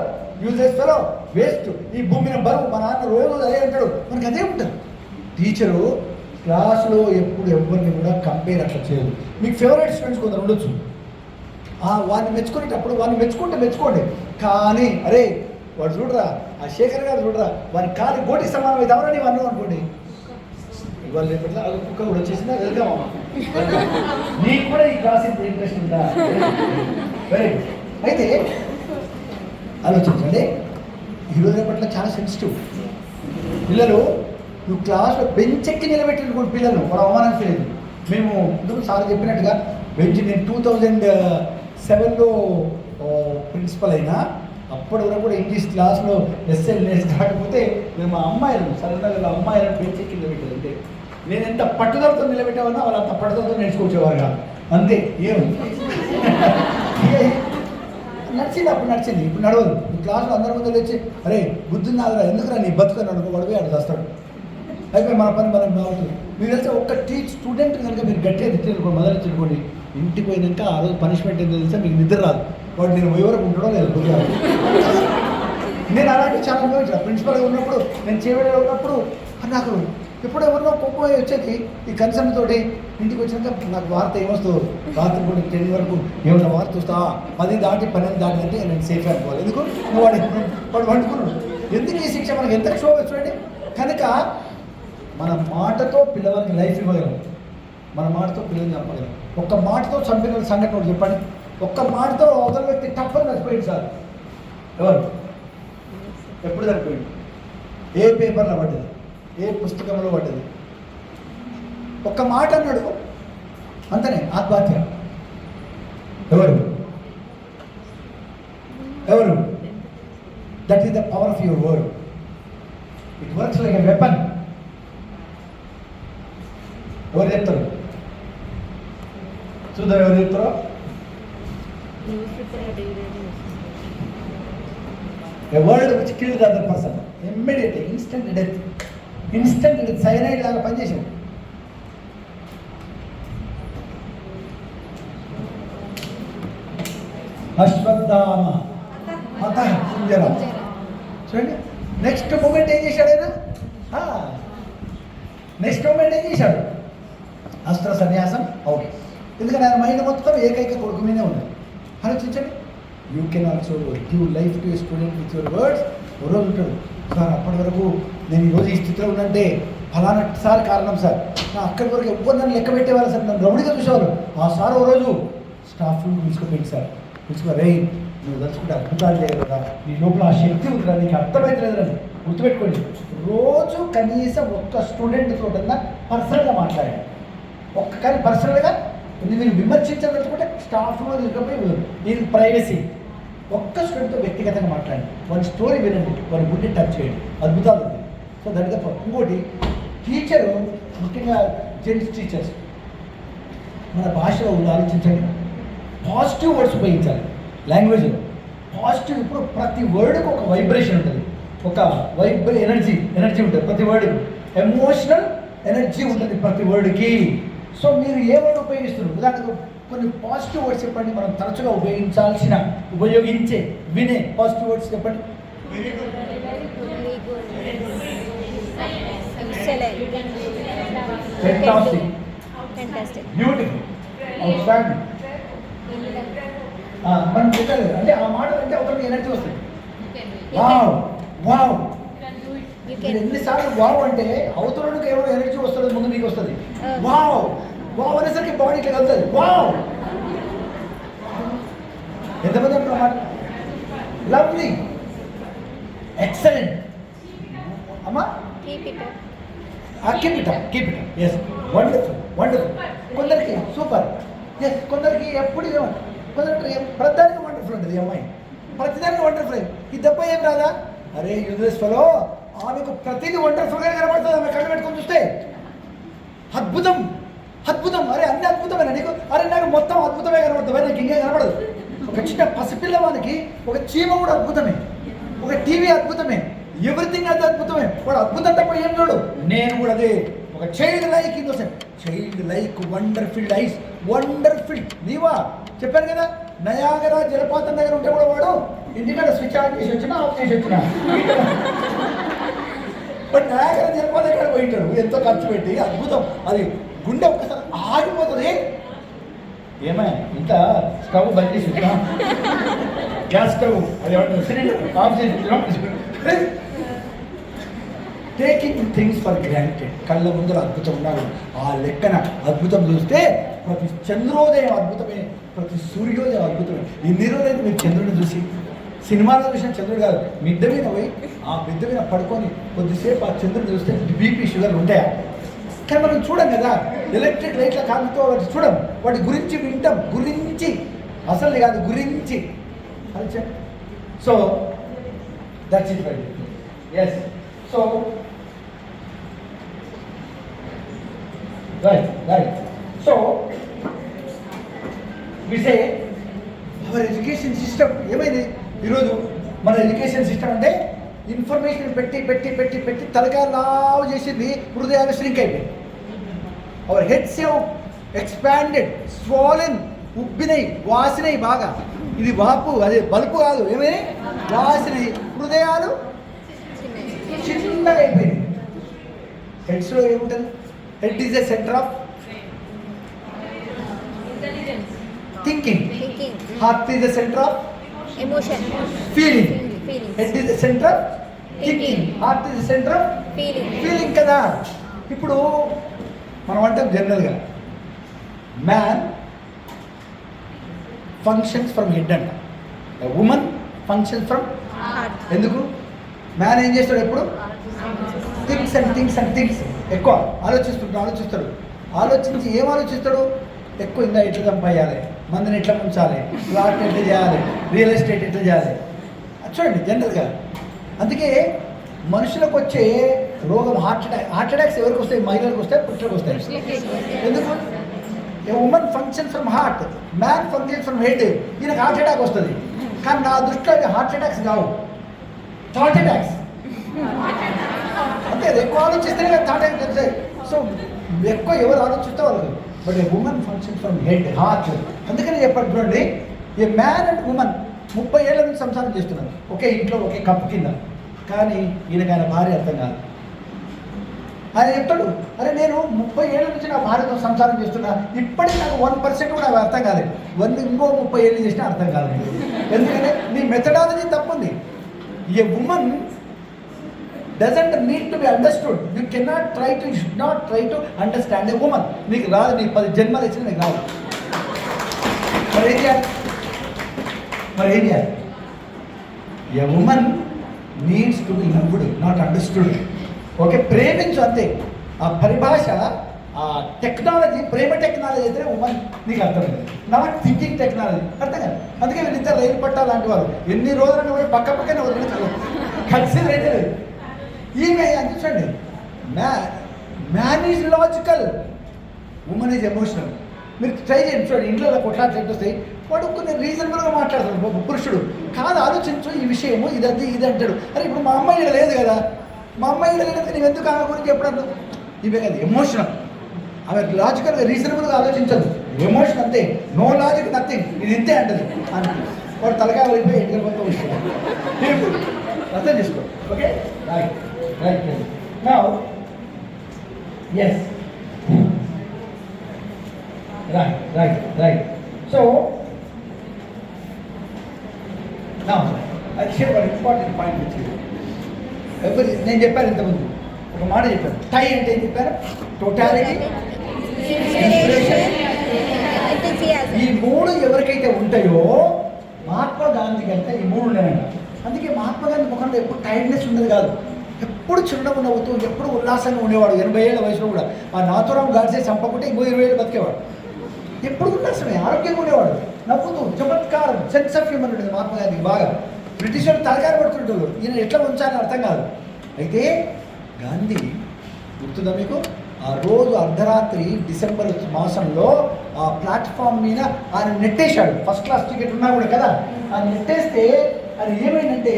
[SPEAKER 1] useless fellow, waste, ఈ భూమి మీద బరువు, మా నాన్న రోజు అదే అంటాడు, మనకి అదే ఉంటుంది. టీచరు క్లాసులో ఎప్పుడు ఎవరిని కూడా కంపేర్ అట్లా చేయదు. మీకు ఫేవరెట్ స్టూడెంట్స్ కొందరు ఉండొచ్చు, వాడిని మెచ్చుకునేటప్పుడు వాడిని మెచ్చుకోండి, కానీ అరే వాడు చూడరా, ఆ శేఖర్ గారు చూడరా, వారి కాలి గోటి సమానం అయితే ఎవరని అన్నావు అనుకోండి, ఇవాళ రేపట్లా అది కుక్క కూడా వచ్చేసిందా, వెళ్దామా నీకు కూడా ఈ క్లాస్ ఇంత ఇంట్రెస్ట్ ఉందా, వెరీ గుడ్. అయితే ఆలోచించండి, ఈరోజు రేపట్ల చాలా సెన్సిటివ్. పిల్లలు నువ్వు క్లాస్లో బెంచ్ ఎక్కి నిలబెట్టినటువంటి పిల్లలు వాడు అవమానం లేదు. మేము ఇందుకు సార్ చెప్పినట్టుగా బెంచ్, నేను 2007లో ప్రిన్సిపల్ అయినా, అప్పటి వరకు కూడా ఇంగ్లీష్ క్లాస్లో ఎస్ఎల్ఎస్ కాకపోతే మేము మా అమ్మాయిలను సరదాగా అమ్మాయిలను బెంచ్ ఎక్కి నిలబెట్టారు. అంటే నేను ఎంత పట్టుదలతో నిలబెట్టామన్నా వాళ్ళు అంత పట్టుదలతో నేర్చుకొచ్చేవారు కాదు, అంతే. నడిచింది అప్పుడు నడిచింది, ఇప్పుడు నడవదు. ఈ క్లాస్లో అందరి ముందు వచ్చి అరే బుద్ధి నాదరా, ఎందుకురా నీ బతుకని అనుకో, గొడవ ఆడు వస్తాడు, అయిపోయి మన పని మనం బాగుంటుంది. మీరు తెలిసి ఒక్క స్టూడెంట్ కనుక మీరు గట్టిగా తిట్టుకోండి, మొదలు తిట్టుకోండి, ఇంటికి పోయినాక ఆ రోజు పనిష్మెంట్ ఏంటో తెలిసా, మీకు నిద్ర రాదు. వాడు నేను పోయే వరకు ఉండడం లేదు కొద్దిగా. నేను అలాంటి చాలా అనుభవించాను. ప్రిన్సిపల్గా ఉన్నప్పుడు, నేను చేవేడలో ఉన్నప్పుడు నాకు ఎప్పుడో ఎవరినో కోపం వచ్చేది ఈ కన్సర్న్ తోటి. ఇంటికి వచ్చినాక నాకు వార్త ఏమొస్తుందో, రాత్రి కూడా 10 వరకు ఏమన్నా వార్త వస్తా, 10 దాటి 12 దాటి అంటే నేను సేఫ్ అనుకోవాలి. ఎందుకు వాడు వండుకున్నాడు. ఎందుకు ఈ శిక్ష మనకి ఎంత క్షోభ చూడండి. కనుక మన మాటతో పిల్లవారికి లైఫ్ ఇవ్వగలం, మన మాటతో పిల్లల్ని చంపగలం. ఒక్క మాటతో చంపిన సంఘటన చెప్పండి. ఒక్క మాటతో అవతల వ్యక్తి తప్పని చచ్చిపోయింది సార్. ఎవరు ఎప్పుడు చనిపోయింది, ఏ పేపర్లో పడ్డది, ఏ పుస్తకంలో పడ్డది, ఒక్క మాట అన్నాడు అంతనే ఆత్మహత్య. ఎవరు that is the power of your word. It works like a weapon. ఎవరు చెప్తారు చూద్దాం, ఎవరు చెప్తారో. A word which killed the other person immediately, instant death, cyanide లాగా పనిచేసాం. అశ్వత్థామ అతః కుంజరం. చూడండి, నెక్స్ట్ మూమెంట్ ఏం చేశాడు ఆయన, నెక్స్ట్ మూమెంట్ ఏం చేశాడు, అస్త్ర సన్యాసం అవుట్. ఎందుకంటే ఆయన మైండ్ మొత్తం ఏకైక కొడుకు మీదే ఉంది. ఆలోచించండి, you can also give life to a student with your words. ఓ రోజు ఉంటాడు సార్, అప్పటి వరకు నేను ఈరోజు ఈ స్థితిలో ఉన్నంటే ఫలానా సార్ కారణం సార్, అక్కడి వరకు ఎవ్వరు నన్ను లెక్క పెట్టేవారు సార్, నన్ను రౌడీగా చూసేవారు. ఆ సార్ ఓ రోజు స్టాఫ్ రూమ్ తీసుకుపోయింది సార్, రే నువ్వు తలుచుకుంటే అద్భుతాలు చేయరు కదా, నీ లోపల ఆ శక్తి ఉంటుందా, నీకు అర్థమవుతుంది అని గుర్తుపెట్టుకోండి. రోజు కనీసం ఒక్క స్టూడెంట్ తోటన్నా పర్సనల్గా మాట్లాడాడు. కానీ పర్సనల్గా మీరు విమర్శించాలనుకుంటే స్టాఫ్లో తీసుకుపోయి నేను ప్రైవసీ, ఒక్క స్టూడెంట్తో వ్యక్తిగతంగా మాట్లాడండి, వాడి స్టోరీ వినండి, వాడి గుడ్డి టచ్ చేయండి, అద్భుతాలు ఉంది. So that is the. ఇంకోటి, టీచరు ముఖ్యంగా జెంట్స్ టీచర్స్ మన భాషలో ఆలోచించండి, పాజిటివ్ వర్డ్స్ ఉపయోగించాలి లాంగ్వేజ్లో. పాజిటివ్, ఇప్పుడు ప్రతి వర్డ్కి ఒక వైబ్రేషన్ ఉంటుంది, ఒక ఎనర్జీ ఉంటుంది ప్రతి వర్డ్కి, ఎమోషనల్ ఎనర్జీ ఉంటుంది ప్రతి వర్డ్కి. సో మీరు ఏ వర్డ్ ఉపయోగిస్తున్నారు, ఉదాహరణకు కొన్ని పాజిటివ్ వర్డ్స్ చెప్పండి, మనం తరచుగా ఉపయోగించే వినే పాజిటివ్ వర్డ్స్ చెప్పండి. Fantastic, beautiful, outstanding. మనం చెప్పాలి అంటే ఆ మాట అంటే ఒకరికి ఎనర్జీ వస్తుంది. వావ్ వావ్, ఎన్నిసార్లు వావ్ అంటే అవతలకి ఏమో ఎనర్జీ వస్తుంది, ముందు మీకు వస్తుంది. వావ్ వావ్ అనేసరికి బాడీ ఇట్లా కలుగుతుంది. వావ్, ఎంతమంది అంటారు మాట, లవ్లీ, ఎక్సలెంట్ అమ్మా, కీప్ ఇట్ ఎస్, వండర్ఫుల్. కొందరికి సూపర్, ఎస్, కొందరికి ఎప్పుడు కొందరికి ప్రధానికి వండర్ఫుల్ ఉంటుంది. ఈ అమ్మాయి ప్రతిదాన్ని వండర్ఫుల్. ఈ దెబ్బ ఏం రాదా? అరే యూనివర్స్ ఫలో ఆమెకు ప్రతిదీ వండర్ఫుల్గా కనబడుతుంది. ఆమె కళ్ళు పెట్టుకొని చూస్తే అద్భుతం అద్భుతం. అరే అన్ని అద్భుతమేనా నీకు? అరే నాకు మొత్తం అద్భుతమే కనబడుతుంది, నాకు ఇంకేం కనబడదు. ఒక చిన్న పసిపిల్లవానికి ఒక చీమ కూడా అద్భుతమే, ఒక టీవీ అద్భుతమే, ఎవ్రీథింగ్ అది అద్భుతమే. వాడు అద్భుతం తప్ప ఏం చూడు. నేను కూడా అదే ఒక child like innocent, child like wonderful eyes, wonderful. నీవా చెప్పాను కదా, నయాగరా జలపాతం దగ్గర ఉంటే కూడా వాడు ఇంటికాడ స్విచ్ ఆన్ చేసి వచ్చినా ఆఫ్ చేసి వచ్చినా, బట్ నయాగరా జలపాతం దగ్గర పోయింటాడు ఎంతో ఖర్చు పెట్టి. అద్భుతం. అది గుండె ఒక్కసారి ఆగిపోతుంది. ఏమై ఇంకా స్టవ్ బంద్ చేసి వచ్చినా, గ్యాస్ స్టవ్ అది సిలిండర్ ఆఫ్ చేసి, టేకింగ్ థింగ్స్ ఫర్ గ్రాంటెడ్. కళ్ళ ముందర అద్భుతం ఉన్నారు. ఆ లెక్కన అద్భుతం చూస్తే ప్రతి చంద్రోదయం అద్భుతమే, ప్రతి సూర్యోదయం అద్భుతమే. ఇన్ని రోజులైతే మీరు చంద్రుడిని చూసి, సినిమాలో చూసిన చంద్రుడు కాదు, మిద్దె మీద పోయి ఆ మిద్దె మీద పడుకొని కొద్దిసేపు ఆ చంద్రుడిని చూస్తే బీపీ షుగర్లు ఉంటాయా? కానీ మనం చూడం కదా, ఎలక్ట్రిక్ లైట్ల కాంతితో వాటి చూడం, వాటి గురించి వింటాం. గురించి అసలు కాదు, గురించి. So that's it right. Yes. So right. So we say our education system ఏమైంది ఈరోజు? మన ఎడ్యుకేషన్ సిస్టమ్ అంటే ఇన్ఫర్మేషన్ పెట్టి పెట్టి పెట్టి పెట్టి తలకాయ లావు చేసింది, హృదయాలు శ్రింక్ అయిపోయింది. అవర్ హెడ్స్ ఎక్స్పాండెడ్, స్వాలెన్, ఉబ్బినాయి, వాసినాయి బాగా. ఇది వాపు, అదే బలుపు కాదు, ఏమైనా వాసినాయి. హృదయాలు చిన్నగా అయిపోయింది. హెడ్స్లో ఏముంటుంది? Head is a centre of thinking. Heart is a centre of
[SPEAKER 2] emotion,
[SPEAKER 1] feeling. Head is a centre of thinking, heart is a centre of feeling కదా. ఇప్పుడు మనం అంటాం జనరల్గా మ్యాన్ ఫంక్షన్స్ ఫ్రమ్ హెడ్ అంట, ఉమెన్ ఫంక్షన్స్ ఫ్రమ్
[SPEAKER 2] హార్ట్.
[SPEAKER 1] ఎందుకు? Man ఏం చేస్తాడు ఎప్పుడు? Things and things and things. ఎక్కువ ఆలోచిస్తాడు. ఆలోచించి ఏం ఆలోచిస్తాడు? ఎక్కువ ఇంకా ఎట్లా సంపాయాలి, మందిని ఎట్లా ఉంచాలి, ప్లాట్ ఎట్లా చేయాలి, రియల్ ఎస్టేట్ ఎట్లా చేయాలి. చూడండి జనరల్గా. అందుకే మనుషులకు వచ్చే రోగం హార్ట్ అటాక్స్ ఎవరికి వస్తాయి? మహిళలకు వస్తాయి, పురుషులకు వస్తాయి. ఎందుకు? A women function from heart, man function from head. ఈయనకు హార్ట్ అటాక్ వస్తుంది. కానీ నా దృష్టిలో అవి హార్ట్ అటాక్స్ కావు, థాట్ అటాక్స్. అంతే, ఎక్కువ ఆలోచిస్తేనే కదా థాట్ అటాక్స్ వస్తాయి. సో ఎక్కువ ఎవరు ఆలోచిస్తే వాళ్ళు. But A women function from head, heart. అందుకని చెప్పండి చూడండి, ఏ మ్యాన్ అండ్ ఉమెన్ 30 ఏళ్ళ నుంచి సంసారం చేస్తున్నారు ఒకే ఇంట్లో, ఒకే కప్పు కింద. కానీ ఈయనకి ఆయన భార్య అర్థం కాదు. ఆయన చెప్తాడు, అరే నేను 30 ఏళ్ళ నుంచి నా భార్యతో సంసారం చేస్తున్నా, ఇప్పటికీ నాకు 1% కూడా అర్థం కాలేదు. ఇంకో 30 ఏళ్ళు చేసినా అర్థం కాలేదు. ఎందుకంటే నీ మెథడాలజీ తప్పుంది. A women doesn't need to be understood. You should not try to understand a woman. నీకు రాదు, నీకు 10 జన్మలు ఇచ్చిన నీకు రాదు. మరి ఏం చేయాలి? A women needs to be loved, not understood. Okay, ప్రేమించు అంతే. ఆ పరిభాష, ఆ టెక్నాలజీ, ప్రేమ టెక్నాలజీ అయితే ఉమెన్ నీకు అర్థమైంది, నాట్ థింకింగ్ టెక్నాలజీ. అర్థం కాదు. అందుకే వీళ్ళిద్దరు రైలు పట్టాలి లాంటి వారు. ఎన్ని రోజులను కూడా పక్కనే వదిలేదు, కన్సిడర్ అయితే లేదు. ఈమె అందించండి, man is logical, women is emotional. మీరు ట్రై చేయండి, చూడండి ఇంట్లో కొట్లాట్లు ఎట్టు వస్తాయి. వాడు కొన్ని రీజనబుల్గా మాట్లాడతాడు పురుషుడు. కాదు, ఆలోచించు ఈ విషయము, ఇది అంటాడు. అరే ఇప్పుడు మా అమ్మాయి ఇక్కడ లేదు కదా, మా అమ్మాయి ఇక్కడ లేదు, నేను ఎందుకు ఆమె గురించి ఎప్పుడు? ఇవే కదా ఎమోషనల్. ఆమె లాజికల్గా రీజనబుల్గా ఆలోచించదు, ఎమోషన్ అంతే. నో లాజిక్ నథింగ్, ఇది ఇంతే అంటది. వాడు తలకాయ వెళ్ళిపోయి ఎక్కడ పోతే వస్తుంది. అర్థం చేసుకో. Okay, right. Now, yes. Right. So, now, I'll share one important point with you. నేను చెప్పాను ఇంతకుముందు, ఒక మాట చెప్పాను. టై అంటే ఏం చెప్పాను? Totality, inspiration. ఈ 3 ఎవరికైతే ఉంటాయో, మహాత్మా గాంధీ కంటే ఈ 3 ఉండేనంట. అందుకే మహాత్మా గాంధీ ముఖంలో ఎప్పుడు టైర్డ్నెస్ ఉండదు కాదు, ఎప్పుడు చిరునవ్వు నవ్వుతూ, ఎప్పుడు ఉల్లాసంగా ఉండేవాడు. 80 ఏళ్ళ వయసులో కూడా. ఆ నాథూరామ్ గాడ్సే చంపకుంటే ఇంకో 20 ఏళ్ళు బతికేవాడు. ఎప్పుడు ఉల్లాసమే, ఆరోగ్యంగా ఉండేవాడు, నవ్వుతూ చమత్కారం, సెన్స్ ఆఫ్ హ్యూమర్ ఉండేది మహాత్మా గాంధీకి బాగా. బ్రిటిష్ వాళ్ళు తలకారు పడుతుంటారు, ఈయన ఎట్లా ఉంచాలని అర్థం కాదు. అయితే గాంధీ గుర్తుందా మీకు, ఆ రోజు అర్ధరాత్రి డిసెంబర్ మాసంలో ఆ ప్లాట్ఫామ్ మీద ఆయన నెట్టేశాడు. ఫస్ట్ క్లాస్ టికెట్ ఉన్నా కూడా కదా, ఆయన నెట్టేస్తే అది ఏమైందంటే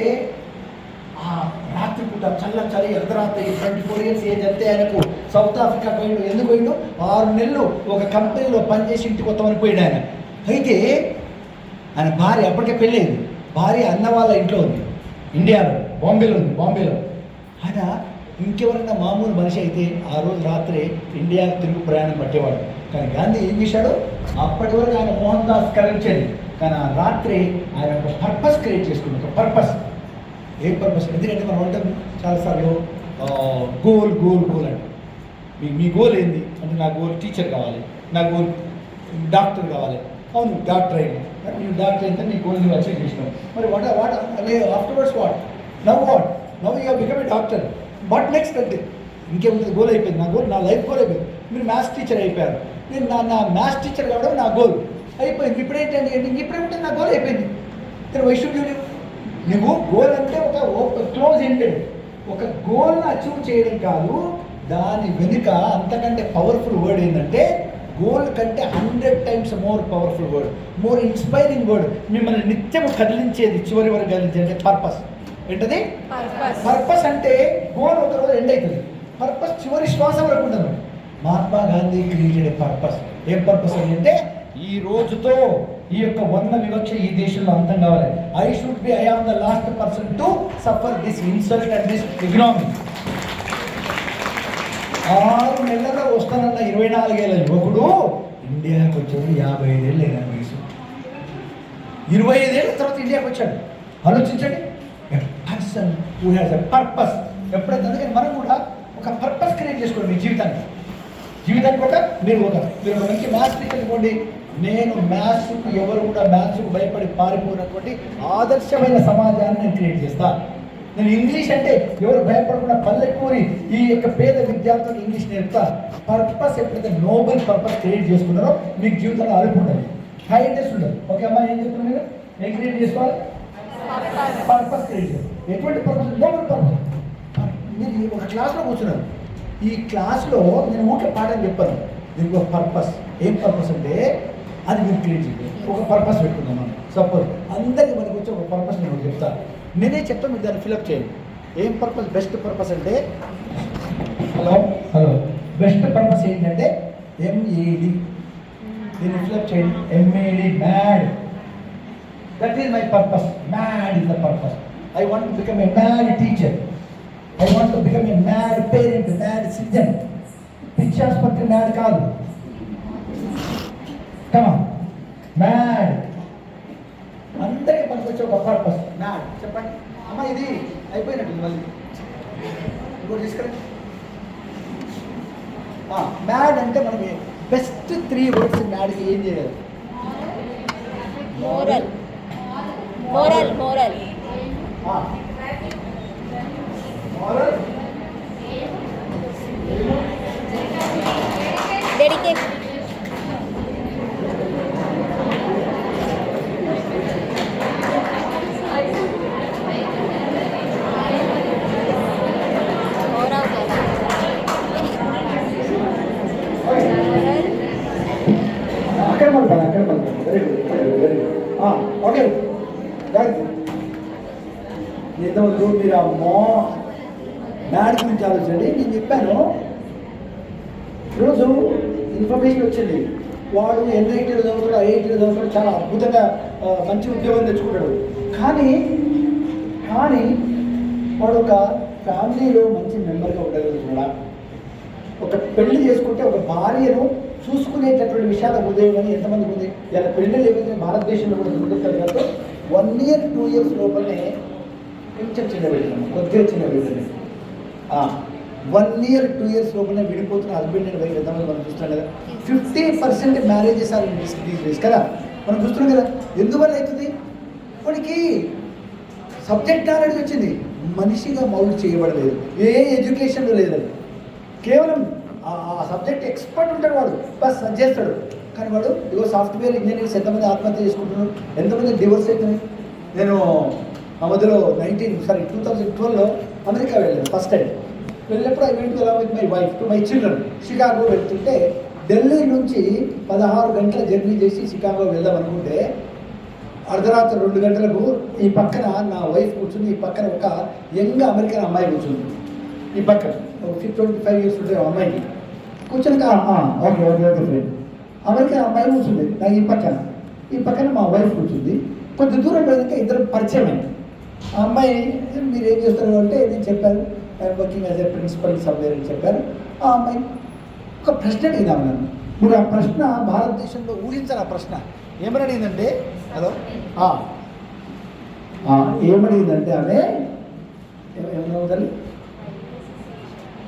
[SPEAKER 1] ఆ రాత్రిపూట చలి అర్ధరాత్రి 24 years ఏజ్ అంతే ఆయనకు. సౌత్ ఆఫ్రికా పోయిండు. ఎందుకు పోయిండు? 6 నెలలు ఒక కంపెనీలో పనిచేసి ఇంటికి కొత్తమని పోయాడు ఆయన. అయితే ఆయన భార్య అప్పటికే పెళ్ళైంది, భార్య అన్న వాళ్ళ ఇంట్లో ఉంది, ఇండియాలో బాంబేలో ఉంది. బాంబేలో ఆయన ఇంకెవరైనా మామూలు మనిషి అయితే ఆ రోజు రాత్రి ఇండియాకు తిరుగు ప్రయాణం పట్టేవాడు. కానీ గాంధీ ఏం చేశాడు, అప్పటి వరకు ఆయన మోహన్ దాస్ కరెంచేది, కానీ ఆ రాత్రి ఆయన ఒక పర్పస్ క్రియేట్ చేసుకున్నాడు. ఒక పర్పస్. ఏం పర్పస్? ఎందుకంటే మనం ఉంటాం చాలాసార్లు గోల్ గోల్ గోల్ అంటే మీ గోల్ ఏంది అంటే, నా గోల్ టీచర్ కావాలి, నా గోల్ డాక్టర్ కావాలి. అవును డాక్టర్ అయింది, నువ్వు డాక్టర్ అయితే నీ గోల్ నువ్వు అచీవ్ చేసినావు. మరి what afterwards what now you become a doctor. But next అంటే ఇంకేముంటుంది, గోల్ అయిపోయింది, నా గోల్, నా లైఫ్ గోల్ అయిపోయింది. మీరు మ్యాథ్స్ టీచర్ అయిపోయారు, నేను నా మ్యాథ్స్ టీచర్ కావడం నా గోల్ అయిపోయింది. ఇప్పుడేంటండి, ఇప్పుడేమిటి, నా గోల్ అయిపోయింది. Why should you live? నువ్వు గోల్ అంటే ఒక క్లోజ్ ఎండెడ్, ఒక గోల్ని అచీవ్ చేయడం కాదు, దాని వెనుక అంతకంటే పవర్ఫుల్ వర్డ్ ఏంటంటే, గోల్ కంటే 100 times more powerful word, more inspiring word, మిమ్మల్ని నిత్యం కదిలించేది, చివరి వరకు కదిలించేది అంటే పర్పస్. ఏంటది? పర్పస్. అంటే గోల్ ఒక రోజు ఎండ్ అవుతుంది, పర్పస్ చివరి శ్వాస వరకు ఉండదు. Mahatma Gandhi created purpose. ఏం పర్పస్ అని అంటే, ఈ రోజుతో ఈ యొక్క వర్ణ వివక్ష ఈ దేశంలో అంతం కావాలి. I am the last person to suffer this insult and this economy. 6 నెలల్లో వస్తానన్న 24 ఏళ్ళ యువకుడు ఇండియాకి వచ్చాడు. 55 ఏళ్ళు అయినా వయసు. 25 ఏళ్ళ తర్వాత ఇండియాకి వచ్చాడు. ఆలోచించండి, person who has a purpose. ఎప్పుడైతే, అందుకని మనం కూడా ఒక పర్పస్ క్రియేట్ చేసుకోండి మీ జీవితానికి. మీరు ఒక మంచి మ్యాథ్స్ టీచర్ అనుకోండి. నేను మ్యాథ్స్కు ఎవరు కూడా మ్యాథ్స్కు భయపడి పారిపోయినటువంటి ఆదర్శమైన సమాజాన్ని నేను క్రియేట్ చేస్తాను. నేను ఇంగ్లీష్ అంటే ఎవరు భయపడకుండా పల్లెటూరి ఈ యొక్క పేద విద్యార్థులకు ఇంగ్లీష్ నేర్పుతా. పర్పస్ ఎప్పుడైతే నోబెల్ పర్పస్ క్రియేట్ చేసుకున్నారో మీకు జీవితంలో అలుపు ఉండదు, హైనెస్ ఉండదు. ఓకే అమ్మా, ఏం చెప్తున్నారు మీరు? ఏం క్రియేట్ చేసుకోవాలి? పర్పస్ క్రియేట్ చేయాలి. ఎటువంటి పర్పస్? Nobel purpose. మీరు ఒక క్లాస్లో కూర్చున్నారు, ఈ క్లాస్లో నేను ఊరికే పాఠం చెప్పాను, దీనికి ఒక పర్పస్. ఏం పర్పస్ అంటే అది మీరు క్రియేట్ చేయండి. ఒక పర్పస్ పెట్టుకుందాం మనం. సపోజ్ అందరికీ మనకు వచ్చి ఒక పర్పస్ నేను చెప్తాను, నేనే చెప్తాను, మీరు దాన్ని ఫిలప్ చేయండి. ఏం పర్పస్? బెస్ట్ పర్పస్ అంటే, హలో బెస్ట్ పర్పస్ ఏంటంటే ఎంఏడి. దీన్ని ఫిలప్ చేయండి. M A D, mad. That is my purpose. Mad is the purpose. I want to become a mad teacher. I want to become a mad parent, mad citizen. పిచ్చి ఆసుపత్రి mad కాదు. Come on, mad. అందరికీ మనకు వచ్చే ఒక purpose mad. చెప్పండి అమ్మ, ఇది అయిపోయినట్టు మళ్ళీ ఇంకోటి తీసుకురండి. మ్యాడ్ అంటే మనం బెస్ట్ 3 words మ్యాడ్కి ఏం చేయాలి?
[SPEAKER 2] Moral, moral, moral,
[SPEAKER 1] moral,
[SPEAKER 2] dedication,
[SPEAKER 1] okay. ఇంతవరకు మీరు ఆ మ్యాడ్ గురించి ఆలోచించండి. నేను చెప్పాను ఈరోజు ఇన్ఫర్మేషన్ వచ్చింది, వాడు ఎన్ఐటీలో చదువుతాడు, ఐఐటీలో చదువుతాడు, చాలా అద్భుతంగా మంచి ఉద్యోగం తెచ్చుకుంటాడు. కానీ వాడు ఒక ఫ్యామిలీలో మంచి మెంబర్గా ఉండగలుగుతున్నాడా? ఒక పెళ్లి చేసుకుంటే ఒక భార్యను చూసుకునేటటువంటి విషయాల ఉదయం అని ఎంతమందికి ఉంది? ఇలా పెళ్ళిళ్ళు ఏమైతే భారతదేశంలో కూడా జరుగుతుంది కదా, 1 year 2 years లోపలనే కొంచెం చిన్న బిడ్డలు, కొద్దిగా చిన్న బిడ్డలు 1 year 2 years లోపలనే విడిపోతున్న హస్బెండ్ అండ్ వైఫ్ ఎంతమంది మనం చూస్తున్నాం కదా. 50% మ్యారేజెస్ ఆర్ దీస్ డేస్ కదా మనం చూస్తున్నాం కదా. ఎందువల్ల అవుతుంది? వాడికి సబ్జెక్ట్ నాలెడ్జ్ వచ్చింది, మనిషిగా మౌల్డ్ చేయబడలేదు, ఏ ఎడ్యుకేషన్లో లేదు. కేవలం ఆ సబ్జెక్ట్ ఎక్స్పర్ట్ ఉంటాడు వాడు, బస్ అది చేస్తాడు. కానీ వాడు ఇగో సాఫ్ట్వేర్ ఇంజనీర్స్ ఎంతమంది ఆత్మహత్య చేసుకుంటున్నారు, ఎంతమంది డివోర్స్ అవుతున్నాయి. నేను ఆ మధ్యలో 2012లో అమెరికా వెళ్ళాను ఫస్ట్ టైం. వెళ్ళినప్పుడు ఐ వెంట్ అలా with my wife to my children. Chicago వెళ్తుంటే ఢిల్లీ నుంచి 16 గంటల జర్నీ చేసి షికాగో వెళ్దాం అనుకుంటే అర్ధరాత్రి 2 గంటలకు ఈ పక్కన నా వైఫ్ కూర్చుంది, ఈ పక్కన ఒక యంగ్ అమెరికన్ అమ్మాయి కూర్చుంది. ఈ పక్కన 25 ఇయర్స్ ఉంటే అమ్మాయికి కూర్చొని okay okay okay friend American అమ్మాయి కూర్చుంది నాకు ఈ పక్కన మా వైఫ్ కూర్చుంది. కొద్ది దూరం పోయాక ఇద్దరు పరిచయం అయింది. ఆ అమ్మాయి మీరు ఏం చేస్తారు అంటే నేను చెప్పాను I'm working as a principal somewhere అని చెప్పాను. ఆ అమ్మాయి ఒక ప్రశ్న అడిగినాము నన్ను. మీరు ఆ ప్రశ్న భారతదేశంలో ఊహించారు. ఆ ప్రశ్న ఏమని అడిగిందంటే హలో ఏమడిగిందంటే ఆమె ఏమవుతుంది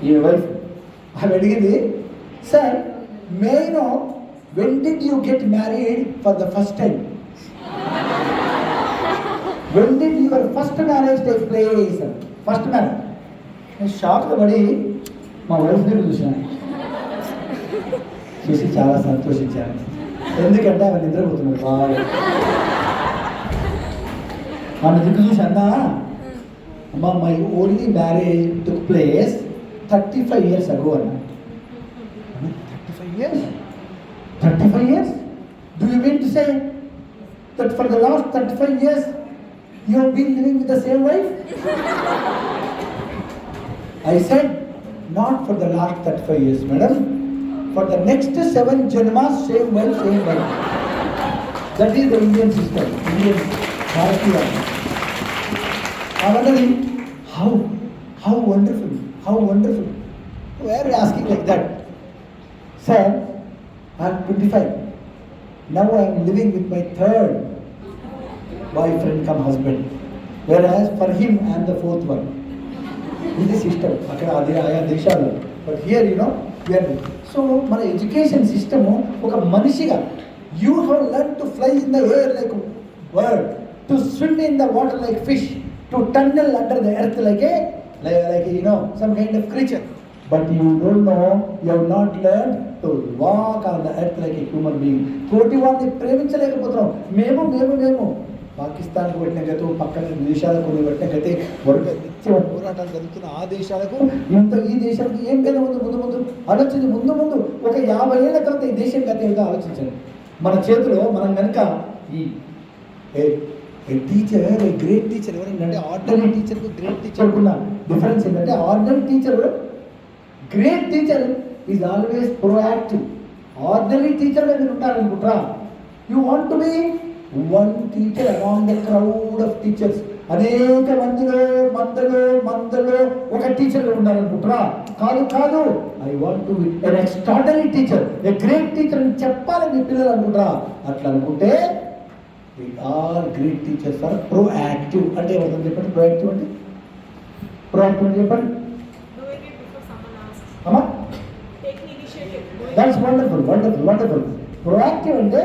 [SPEAKER 1] ఈ వైఫ్ ఆమె అడిగింది, sir may know when did you get married for the first time, when did your first marriage take place, first marriage. నేను షాక్లో పడి మా వైఫ్ దగ్గర చూసి చాలా సంతోషించాను. ఎందుకంటే ఆమె నిద్రపోతున్నాడు బాగా. ఆమె దిక్కు చూసి అన్నా అమ్మా my only marriage took place 35 years ago అన్నా. 35 years? Do you mean to say that for the last 35 years you have been living with the same wife? I said, not for the last 35 years, madam. For the next 7 janmas, same wife, same wife. That is the Indian system, Indian Bharatiya. I wondering, how wonderful, how wonderful. Why are you asking like that? Sir, I am 25. Now I am living with my third boyfriend come husband. Whereas for him I am the fourth one. In the system, ఆయా దేశాల్లో. But here we are. So మన education system ఒక మనిషిగా you have learned to fly in the air like a bird, to swim in the water like fish, to tunnel under the earth like some kind of creature. But you don't know, you have not learned to walk on the earth like a human being. తోటి వాడిని ప్రేమించలేకపోతున్నాం. మేము పాకిస్తాన్కు పెట్టిన గత పక్కన దేశాలకు కొన్ని పెట్టిన గతే నిత్యం పోరాటాలు జరుగుతున్న ఆ దేశాలకు ఈ దేశాలకు ఏం గత ముందు ఆలోచించి ముందు ఒక 50 ఏళ్ళ తర్వాత ఈ దేశం గత ఏదో ఆలోచించండి. మన చేతిలో మనం కనుక ఈ టీచర్ గ్రేట్ టీచర్ ఎవరంటే ఆర్డినరీ టీచర్కు గ్రేట్ టీచర్కు ఉన్న డిఫరెన్స్ ఏంటంటే ordinary teacher great teacher is always proactive. Ordinary teacher మీరు ఉంటారనుకుంటారా? You want to be one teacher among the crowd of teachers. అనేక మందిలో ఒక టీచర్గా ఉండాలనుకుంటారా? కాదు. I want to be an extraordinary teacher, a great teacher అని చెప్పాలని మీ పిల్లలు అనుకుంటారా? అట్లా అనుకుంటే all great teachers are proactive. అంటే ఏమవుతుంది చెప్పండి? ప్రోయాక్టివ్ అంటే చెప్పండి అమ్మా. That's wonderful. ప్రోయాక్టివ్ అంటే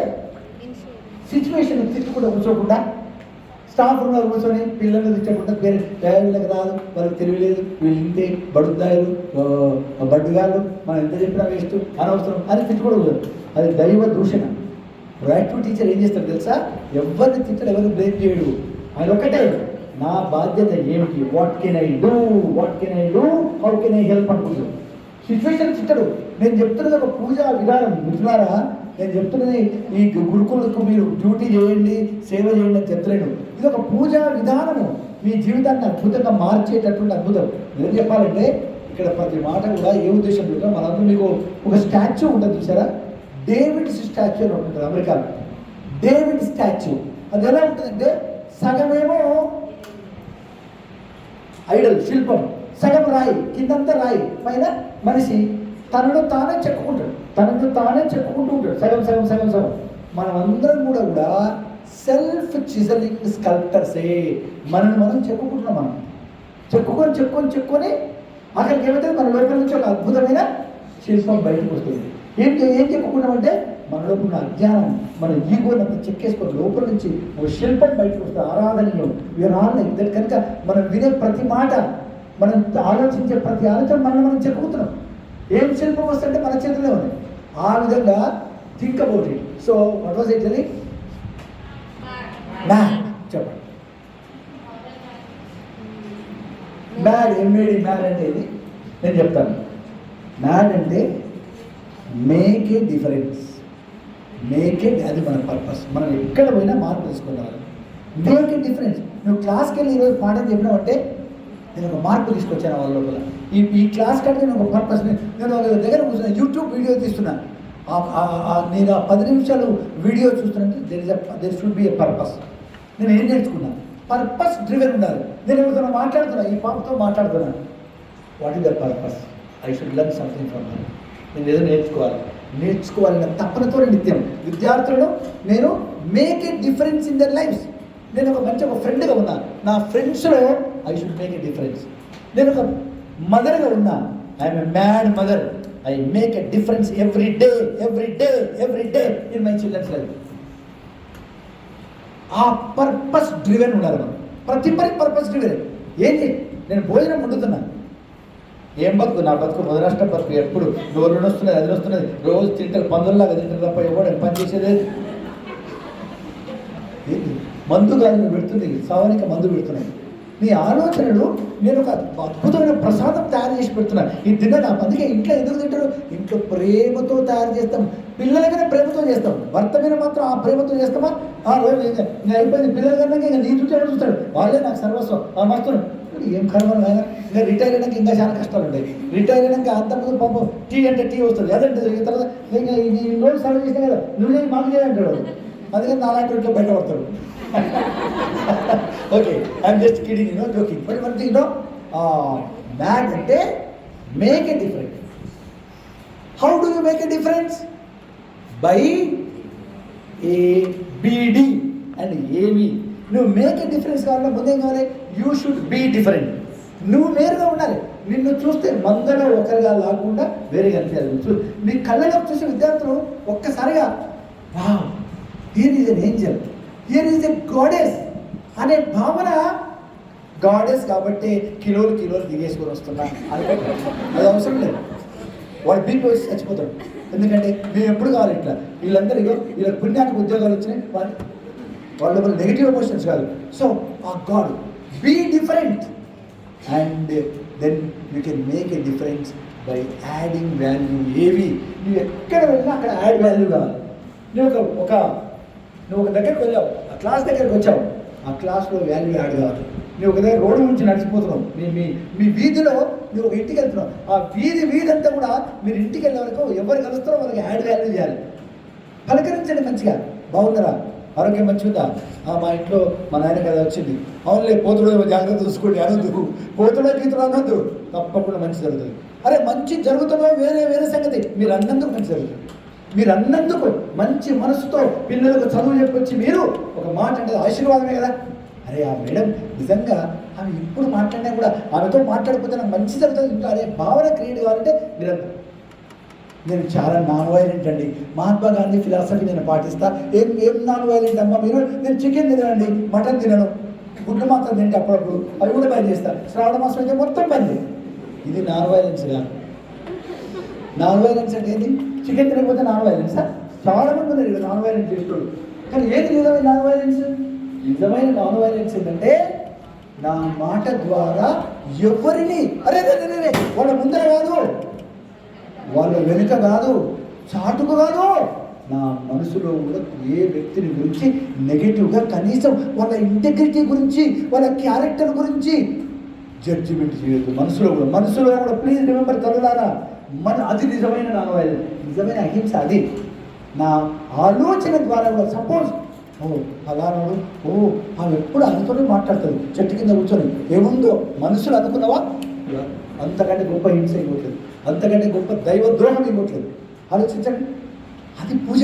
[SPEAKER 1] సిచ్యువేషన్ తిట్టకుండా కూర్చోకుండా, స్టాఫ్ రూమ్లో కూర్చొని పిల్లల్ని తిట్టకుండా, వీళ్ళకి రాదు, వాళ్ళకి తెలియలేదు, వీళ్ళు ఇంతే బడుద్దాయలు బడ్డుగాళ్ళు, మనం ఎంత చెప్పినా వేస్ట్ అనవసరం అని తిట్టకూడదు. అది దైవ దూషణ. ప్రొయాక్టివ్ టీచర్ ఏం చేస్తారు తెలుసా? ఎవరిని తిట్టడు, ఎవరిని బ్లేమ్ చేయడు. అది ఒకటే నా బాధ్యత ఏమిటి, what can I do, how can I help అనుకుంటాడు. సిచ్యువేషన్ తిట్టడు. నేను చెప్తున్నది ఒక పూజా విధానం. మిత్రులారా, నేను చెప్తున్నది ఈ గురుకులకు మీరు డ్యూటీ చేయండి, సేవ చేయండి అని చెప్తలేను. ఇది ఒక పూజా విధానము, మీ జీవితాన్ని అద్భుతంగా మార్చేటటువంటి అద్భుతం. ఏం చెప్పాలంటే ఇక్కడ ప్రతి మాట కూడా ఏ ఉద్దేశం పెట్టాం. మనందరూ మీకు ఒక స్టాచ్యూ ఉంటుంది చూసారా? డేవిడ్స్ స్టాచ్యూ అని ఉంటుంది అమెరికాలో. డేవిడ్ స్టాచ్యూ అది ఎలా ఉంటుందంటే సగమేమో ఐడల్ శిల్పం, సగం రాయి, కిందంతా రాయి, పైన మనిషి తనను తానే చెక్కుకుంటూ ఉంటాడు. సగం. మనం అందరం కూడా సెల్ఫ్ చిజలింగ్ స్కల్ప్టర్సే. మనం చెక్కుకుంటున్నాం. మనం చెక్కుకొని అక్కడికి ఏమైతే మన లోపల నుంచి ఒక అద్భుతమైన శిల్పం బయటకు వస్తుంది. ఏం చెప్పుకున్నామంటే మన లోపల ఉన్న అజ్ఞానం, మన ఈగోని అంతా చెక్కేసుకొని లోపల నుంచి ఒక శిల్పం బయటకు వస్తుంది. ఆరాధనీయం వీరాధన. కనుక మనం వినే ప్రతి మాట, మనం ఆలోచించే ప్రతి ఆలోచన మనం చెప్పుకుంటున్నాం. ఏం శిల్పం వస్తుంటే మన చేతిలో ఉంది. ఆ విధంగా think about it. So what was it telling? Mad. చెప్పండి. మ్యాడ్, ఎంఏడి మ్యాడ్ అంటే ఇది నేను చెప్తాను. మ్యాడ్ అంటే make a difference, make a, అది మన పర్పస్. మనం ఎక్కడ పోయినా మార్పు తీసుకురావాలి. Make a difference. నువ్వు క్లాస్కి వెళ్ళి ఈరోజు పాఠం చెప్పినావు అంటే నేను ఒక మార్పు తీసుకొచ్చాను వాళ్ళ లోపల. ఈ క్లాస్ కంటే నేను ఒక పర్పస్, నేను వాళ్ళ దగ్గర కూర్చున్నా, యూట్యూబ్ వీడియో తీస్తున్నాను. నేను ఆ 10 నిమిషాలు వీడియో చూస్తున్నట్టు there should be A purpose. నేను ఏం నేర్చుకున్నాను? పర్పస్ డ్రివెన్ ఉండాలి. నేను ఎవరితో మాట్లాడుతున్నా, ఈ పాపతో మాట్లాడుతున్నాను. What is the purpose? I should learn something from that. నేను ఏదో నేర్చుకోవాలన్న తపనతో నిత్యం విద్యార్థులను నేను make a difference in their lives. నేను ఒక ఫ్రెండ్గా ఉన్నా, నా ఫ్రెండ్స్లో I should make a difference. నేను ఒక మదర్గా ఉన్నా, I'm a mad mother. I make a difference every day in my children's life. ఆ పర్పస్ డ్రివెన్ ఉండాలి మనం. ప్రతి పర్పస్ డ్రివెన్. ఏంటి? నేను భోజనం వండుతున్నా, ఏం బతుకు? నా బతుకు మొదలష్ట బతుకు. ఎప్పుడు నోరు వస్తున్నది, అది వస్తున్నది, రోజు తింటారు, పందుల్లాగా తింటారు తప్ప ఎవడు పని చేసేది ఏంటి? మందు కాదు నువ్వు పెడుతుంది, సవానిక మందు పెడుతున్నాయి. నీ ఆలోచనలు నేను ఒక అద్భుతమైన ప్రసాదం తయారు చేసి పెడుతున్నాను. ఇది తిన్నా. అందుకే ఇంట్లో ఎందుకు తింటారు? ఇంట్లో ప్రేమతో తయారు చేస్తాం. పిల్లల కన్నా ప్రేమతో చేస్తాం, భర్త మీద మాత్రం ఆ ప్రేమతో చేస్తామా? ఇంకా అయిపోయింది. పిల్లల కన్నా ఇంకా నీ చూసి చూస్తాడు, వాళ్ళే నాకు సర్వస్వం. మస్తుడు ఏం కర్మలు ఆయన. ఇంకా రిటైర్ అయినాక ఇంకా చాలా కష్టాలు ఉంటాయి. రిటైర్ అయినాక అంతకుముందు పాపం టీ అంటే టీ వస్తుంది, అదంటే తర్వాత ఇంకా ఈ రోజు సర్వ్ చేసినా కదా, నువ్వే మాకు చేయంటాడు. అందుకని నాలాంటి ఇంట్లో బయటపడతాడు. Okay, I'm just kidding, joking. But one thing, mad అంటే make a difference. How do you make a difference? By A B D and A V. నువ్వు మేక్ ఎ డిఫరెన్స్ కావాలంటే ముందేం కావాలి? You should be different. నువ్వు వేరుగా ఉండాలి. నిన్ను చూస్తే మందలో ఒకరిగా లాకుండా వేరేగా అనిపించాలి. నీ కళ్ళలో చూసే విద్యార్థులు ఒక్కసారిగా wow, here is N Angel, here is a goddess అనే భావన. గాడెస్ కాబట్టి కిలోలు దిగేసుకొని వస్తున్నా అనుకుంటా. అది అవసరం లేదు. వాడు బీపీ వచ్చి చచ్చిపోతాడు. ఎందుకంటే మేము ఎప్పుడు కావాలి ఇట్లా వీళ్ళందరూ వీళ్ళకి పుణ్యానికి ఉద్యోగాలు వచ్చినాయి, వాళ్ళ నెగిటివ్ ఎమోషన్స్ కాదు. సో ఆ God, be different and then you can make a difference by adding value. ఏవి నువ్వు ఎక్కడ వెళ్ళినా అక్కడ యాడ్ వాల్యూ కావాలి. నువ్వు ఒక దగ్గరికి వెళ్ళావు, ఆ క్లాస్ దగ్గరికి వచ్చావు, ఆ క్లాస్లో వాల్యూ యాడ్ కావాలి. నువ్వు ఒక దగ్గర రోడ్డు నుంచి నడిచిపోతున్నావు, మీ వీధిలో నువ్వు ఒక ఇంటికి వెళ్తున్నావు, ఆ వీధి అంతా కూడా మీరు ఇంటికి వెళ్ళే వరకు ఎవరు కలుస్తారో వాళ్ళకి యాడ్ వాల్యూ చేయాలి. పలకరించండి మంచిగా, బాగుందరా, ఆరోగ్యం మంచిగా, మా ఇంట్లో మా నాయన కదా వచ్చింది, అవునులే పోతుడో జాగ్రత్త చూసుకోండి అనొద్దు, పోతుడో గీతుడో అనొద్దు, తప్పకుండా మంచి జరుగుతుంది. అరే మంచి జరుగుతుందో వేరే సంగతి, మీరు అన్నందుకు మంచి జరుగుతుంది. మీరు అన్నందుకు మంచి మనసుతో పిల్లలకు చదువు చెప్పొచ్చి మీరు ఒక మాట అంటే ఆశీర్వాదమే కదా. అరే ఆ మేడం నిజంగా ఆమె ఇప్పుడు మాట్లాడినా కూడా ఆమెతో మాట్లాడిపోతే నాకు మంచి జరుగుతుంది ఇంకా అదే భావన క్రియేట్ కావాలంటే మీరు. నేను చాలా నాన్ వైలెంట్ అండి, మహాత్మా గాంధీ ఫిలాసఫీ నేను పాటిస్తా. ఏం నాన్ వైలెంట్ అమ్మా మీరు? నేను చికెన్ తిననండి, మటన్ తినను, గుడ్లు మాత్రం తింటే అప్పుడప్పుడు, అవి కూడా బంద్ చేస్తా. శ్రావణ మాసం అయితే మొత్తం బంద్. ఇది నాన్ వైలెన్స్ కాదు. నాన్ వైలెన్స్ అంటే ఏంటి? చికెన్ తినకపోతే నాన్ వైలెన్సా? చాలా మంది ఉన్నారు నాన్ వైలెన్స్ చేస్తాడు. కానీ ఏది నిజమైన నాన్ వైలెన్స్? నిజమైన నాన్ వైలెన్స్ ఏంటంటే నా మాట ద్వారా ఎవరిని అరే వాళ్ళ ముందర కాదు, వాళ్ళ వెనుక కాదు, చాటుకు కాదు, నా మనసులో కూడా ఏ వ్యక్తిని గురించి నెగిటివ్గా కనీసం వాళ్ళ ఇంటెగ్రిటీ గురించి వాళ్ళ క్యారెక్టర్ గురించి జడ్జిమెంట్ చేయొద్దు. మనసులో కూడా ప్లీజ్ రిమెంబర్ తల్లులారా, అది నిజమైన నాన్ వైలెన్స్, నిజమైన అహింస అది. నా ఆలోచన ద్వారా కూడా సపోజ్ ఫలానాడు ఆమె ఎప్పుడు అందుతోనే మాట్లాడుతుంది, చెట్టు కింద కూర్చొని ఏముందో మనసులో అనుకున్నావా? అంతకంటే గొప్ప హింస ఇవ్వట్లేదు, అంతకంటే గొప్ప దైవద్రోహం ఇవ్వట్లేదు. ఆలోచించండి, అది పూజ,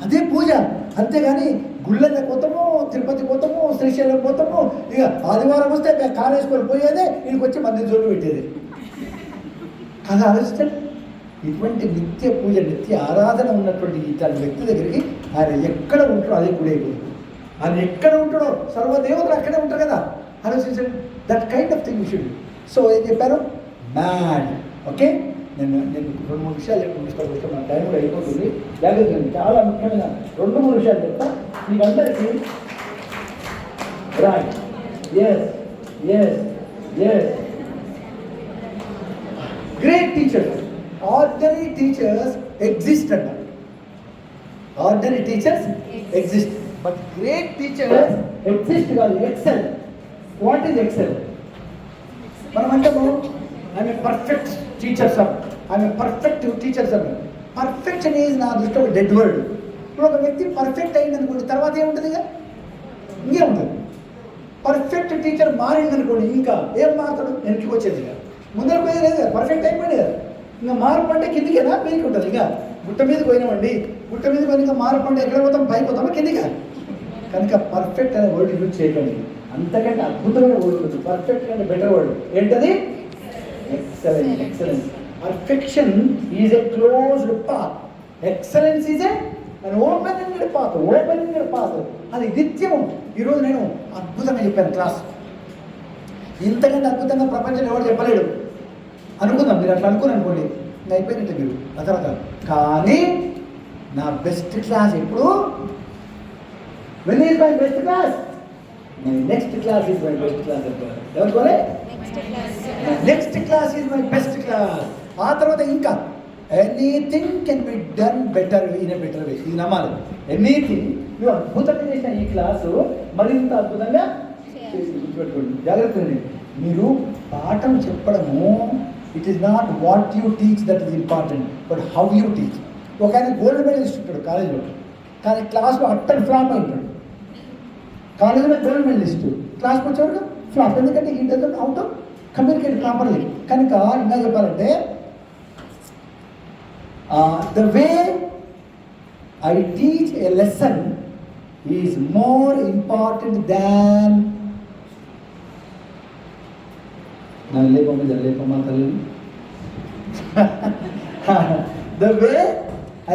[SPEAKER 1] అదే పూజ. అంతేగాని గుళ్ళకి పోతాము, తిరుపతి పోతాము, శ్రీశైలం పోతాము, ఇక ఆదివారం వస్తే కారు వేసుకొని పోయేదే, వీడికి వచ్చి మంది జోలు పెట్టేది కదా. ఆలోచించండి, ఇటువంటి నిత్య పూజ, నిత్య ఆరాధన ఉన్నటువంటి ఇట్లాంటి వ్యక్తి దగ్గరికి ఆయన ఎక్కడ ఉంటాడో అదే గుడి అయిపోతుంది. ఆయన ఎక్కడ ఉంటాడో సర్వదేవతలు అక్కడే ఉంటారు కదా. ఆలోచించండి, that kind of thing should. So ఏం చెప్పారు? మ్యాడ్. ఓకే, నేను 2-3 విషయాలు చెప్పి మన టైం కూడా అయిపోతుంది. జాగ్రత్త, చాలా ముఖ్యమైన 2-3 విషయాలు చెప్తా మీకు అందరికీ. Right, yes yes yes. Great teachers, ordinary teachers exist అంట. Ordinary teachers exist, but great teachers exist కాదు, ఎక్సెల్. What is excel? మనం అంటాము I'm a perfect teacher sir, I'm a perfect teacher sir. Perfection is నా దృష్టి ఒక dead word. ఇప్పుడు ఒక వ్యక్తి పర్ఫెక్ట్ అయింది అనుకోండి, తర్వాత ఏముంటుంది? ఇక ఇంకే ఉంటుంది. పర్ఫెక్ట్ టీచర్ మారింది అనుకోండి, ఇంకా ఏం మారుతాడు? వెనక్కి వచ్చేది. ఇక ముందర పోయేది లేదు కదా, పర్ఫెక్ట్ అయిపోయింది కదా. ఇంకా మార్పు అంటే కిందికేనా పైకి ఉంటుంది? ఇక గుట్ట మీదకి పోయినామండి, గుట్ట మీదకి పోయిన ఇంకా మార్పు అంటే ఎక్కడ పోతాం? పైకి పోతామా కిందిగా? కనుక పర్ఫెక్ట్ అనే వర్డ్ యూజ్ చేయకండి. అంతకంటే అద్భుతమైన వర్డ్ ఉంటుంది, పర్ఫెక్ట్ కంటే బెటర్ వర్డ్ ఏంటది? Excellence. Excellence. Perfection is a closed path, excellence is an opening path. Opening path అది నిత్యము. ఈరోజు నేను అద్భుతంగా చెప్పాను క్లాస్. ఇంతకంటే అద్భుతంగా ప్రపంచంలో ఎవరు చెప్పలేడు అనుకుందాం. మీరు అట్లా అనుకోండి, ఇంకా అయిపోయినట్టు మీరు ఆ తర్వాత. కానీ నా బెస్ట్ క్లాస్ ఎప్పుడు? When is my best class? My next class is my best class. ఎవరుకోలే? Next class is my best class. ఆ తర్వాత ఇంకా anything can be done better in a better way. ఇది నమ్మాలి. ఎనీథింగ్ నువ్వు అద్భుతంగా చేసిన ఈ క్లాసు మరింత అద్భుతంగా చేసి గుర్తుపెట్టుకోండి. జాగ్రత్త అండి. మీరు పాఠం చెప్పడము, it is not what you teach that is important, but how you teach. ఒక ఆయన గోల్డ్ మెడలిస్ట్ ఉంటాడు కాలేజీలో, కానీ క్లాస్లో అట్టర్ ఫ్లాప్ అయిపోయాడు. కాలేజీలో గోల్డ్ మెడలిస్ట్, క్లాస్కి వచ్చేవాడు ఫ్లాప్. ఎందుకంటే ఈ dozen out of communicate properly. కనుక ఇంకా చెప్పాలంటే the way I teach a lesson is more important than the way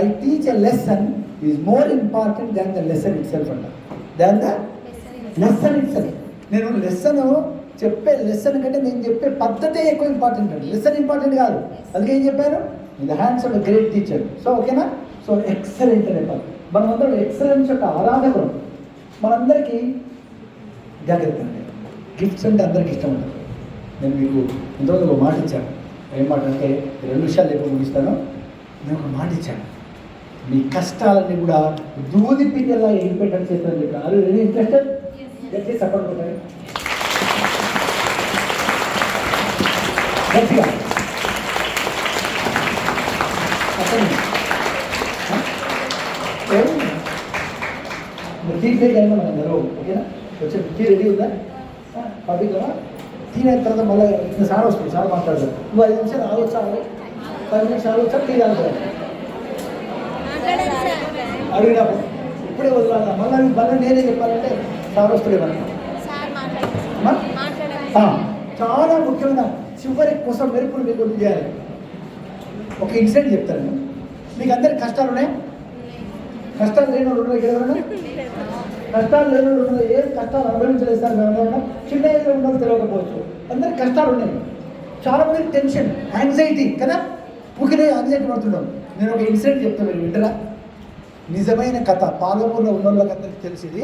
[SPEAKER 1] I teach a lesson is more important than the lesson itself. Than the lesson itself. నేను lesson చెప్పే lesson కంటే నేను చెప్పే పద్ధతే ఎక్కువ ఇంపార్టెంట్ అండి. లెసన్ ఇంపార్టెంట్ కాదు. అందుకే ఏం చెప్పారు? In the hands of a great teacher. So ఓకేనా? సో ఎక్సలెంట్ అనే పదం. మనమందరం ఎక్సలెన్స్ యొక్క ఆరాధకులు. మనందరికీ జాగ్రత్త అండి, గిఫ్ట్స్ అంటే అందరికీ ఇష్టం ఉంటుంది. నేను మీకు ఇంతవరకు ఒక మాట ఇచ్చాను. ఏం మాట అంటే 2 విషయాలు ఎక్కువ ముగిస్తాను. నేను ఒక మాట ఇచ్చాను, మీ కష్టాలన్నీ కూడా దూది పిండిలా ఎగిపెట్టని చేస్తాను చెప్పాను. అది వెరీ ఇంట్రెస్టెడ్. గట్టి సపోర్ట్ కొట్టాలి గట్టిగా. టీ బ్రేక్ అయినా మనం అందరూ ఓకేనా? వచ్చే టీ రెడీ ఉందా? పంపిద్దామా? టీ అయిన తర్వాత మళ్ళీ సార్ వస్తుంది, సార్ మాట్లాడతారు. నువ్వు 5 నిమిషాలు ఆగొచ్చా? 10 నిమిషాలు ఆగొచ్చా? టీ తాగుతారు అడిగినప్పుడు ఇప్పుడే వదలాలి. మళ్ళీ నేనే చెప్పాలంటే సార్ వస్తుంది. చాలా ముఖ్యమైన చివరి కోసం మెరుపులు మీకు చేయాలి. ఒక ఇన్సిడెంట్ చెప్తాను. మీకు అందరికి కష్టాలు ఉన్నాయి? కష్టాలు లేని వాళ్ళు ఉన్నాయి కదా? కష్టాలు లేని వాళ్ళు ఉన్నాయి. ఏం కష్టాలు అనుభవించలేదు సార్ మేము. చిన్న ఏజ్లో ఉన్నది తెలియకపోవచ్చు. అందరికి కష్టాలు ఉన్నాయి. చాలా మందికి టెన్షన్, యాంగ్జైటీ కదా, ఊరికే యాంగ్జైటీ పడుతున్నాం. నేను ఒక ఇన్సిడెంట్ చెప్తాను, మీరు వింటరా? నిజమైన కథ. పాలమూరులో ఉన్న వాళ్ళకి అందరికీ తెలిసింది.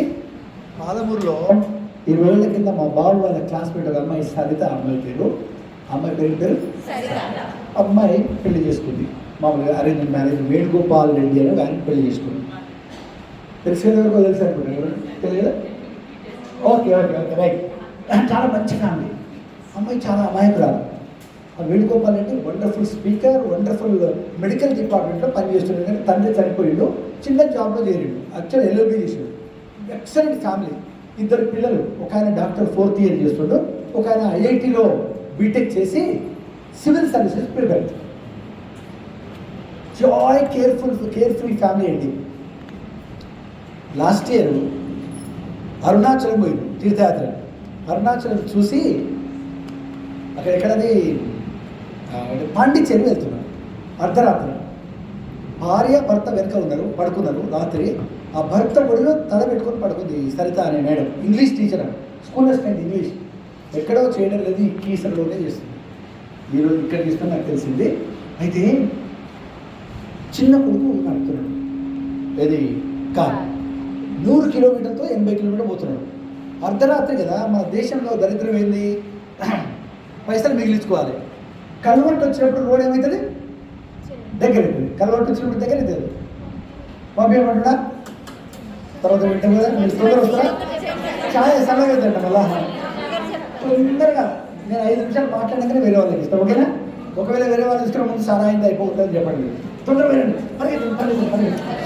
[SPEAKER 1] పాలమూరులో 20 ఏళ్ల కింద మా బాబు వాళ్ళ క్లాస్మేట్ ఒక అమ్మాయి సరిత, అమ్మాయి పేరు అమ్మాయి పెళ్లి చేసుకుంది. మామూలుగా అరేంజ్ మ్యారేజ్. వేణుగోపాల్ రెడ్డి అని ఆయన పెళ్లి చేసుకుంది. తెలిసేది వరకు తెలుసు అనుకుంటారు, తెలియదా? Okay okay okay right. చాలా మంచి ఫ్యామిలీ. అమ్మాయి చాలా అమాయకురాలు. ఆ Venugopal Reddy wonderful speaker, wonderful medical డిపార్ట్మెంట్లో పనిచేస్తున్నాడు. కానీ తండ్రి చనిపోయాడు, చిన్న జాబ్లో చేరాడు. యాక్చువల్ ఎల్ఎల్బీ చేసాడు. Excellent family. 2 పిల్లలు. ఒక ఆయన డాక్టర్ 4th ఇయర్ చేస్తుండు, ఒక ఆయన ఐఐటీలో బీటెక్ చేసి civil services prepare. Careful family అండి. లాస్ట్ ఇయర్ అరుణాచలం పోయింది తీర్థయాత్ర. అరుణాచలం చూసి అక్కడ ఎక్కడది పాండిచ్చేరి వెళ్తున్నారు. అర్ధరాత్రి భార్య భర్త వెనక ఉన్నారు, పడుకున్నారు రాత్రి. ఆ భర్త ఒడిలో తల పెట్టుకొని పడుకుంది సరిత అనే madam. English teacher, school assistant English. ఎక్కడో చేయడం లేదు, ఈ కీసర్లోనే చేస్తుంది. ఈరోజు ఇక్కడ తీసుకొని నాకు తెలిసింది. అయితే చిన్న కొడుకు నడుపుతున్నాడు, ఏది కార్ 100 కిలోమీటర్తో 80 కిలోమీటర్ పోతున్నాడు. అర్ధరాత్రి కదా, మన దేశంలో దరిద్రం ఏంది, పైసలు మిగిలించుకోవాలి. కల్వర్ట్ వచ్చినప్పుడు రోడ్ ఏమవుతుంది, దగ్గర అవుతుంది. కల్వర్ట్ వచ్చినప్పుడు దగ్గర అవుతుంది. పంపించమంటున్నా తర్వాత వింటాం కదా, మీరు తొందర వస్తారా, చాలా సన్నగా అవుతుందంట మళ్ళా. తొందరగా నేను 5 నిమిషాలు మాట్లాడగానే వేరే వాళ్ళకి ఇస్తాను, ఓకేనా? ఒకవేళ వేరే వాళ్ళు ఇష్టం ముందు సారా అయింది అయిపోతుందని చెప్పండి. తొందరగా వేరండి, పరిగెత్తండి పరిగెత్తండి పరిగెత్తండి.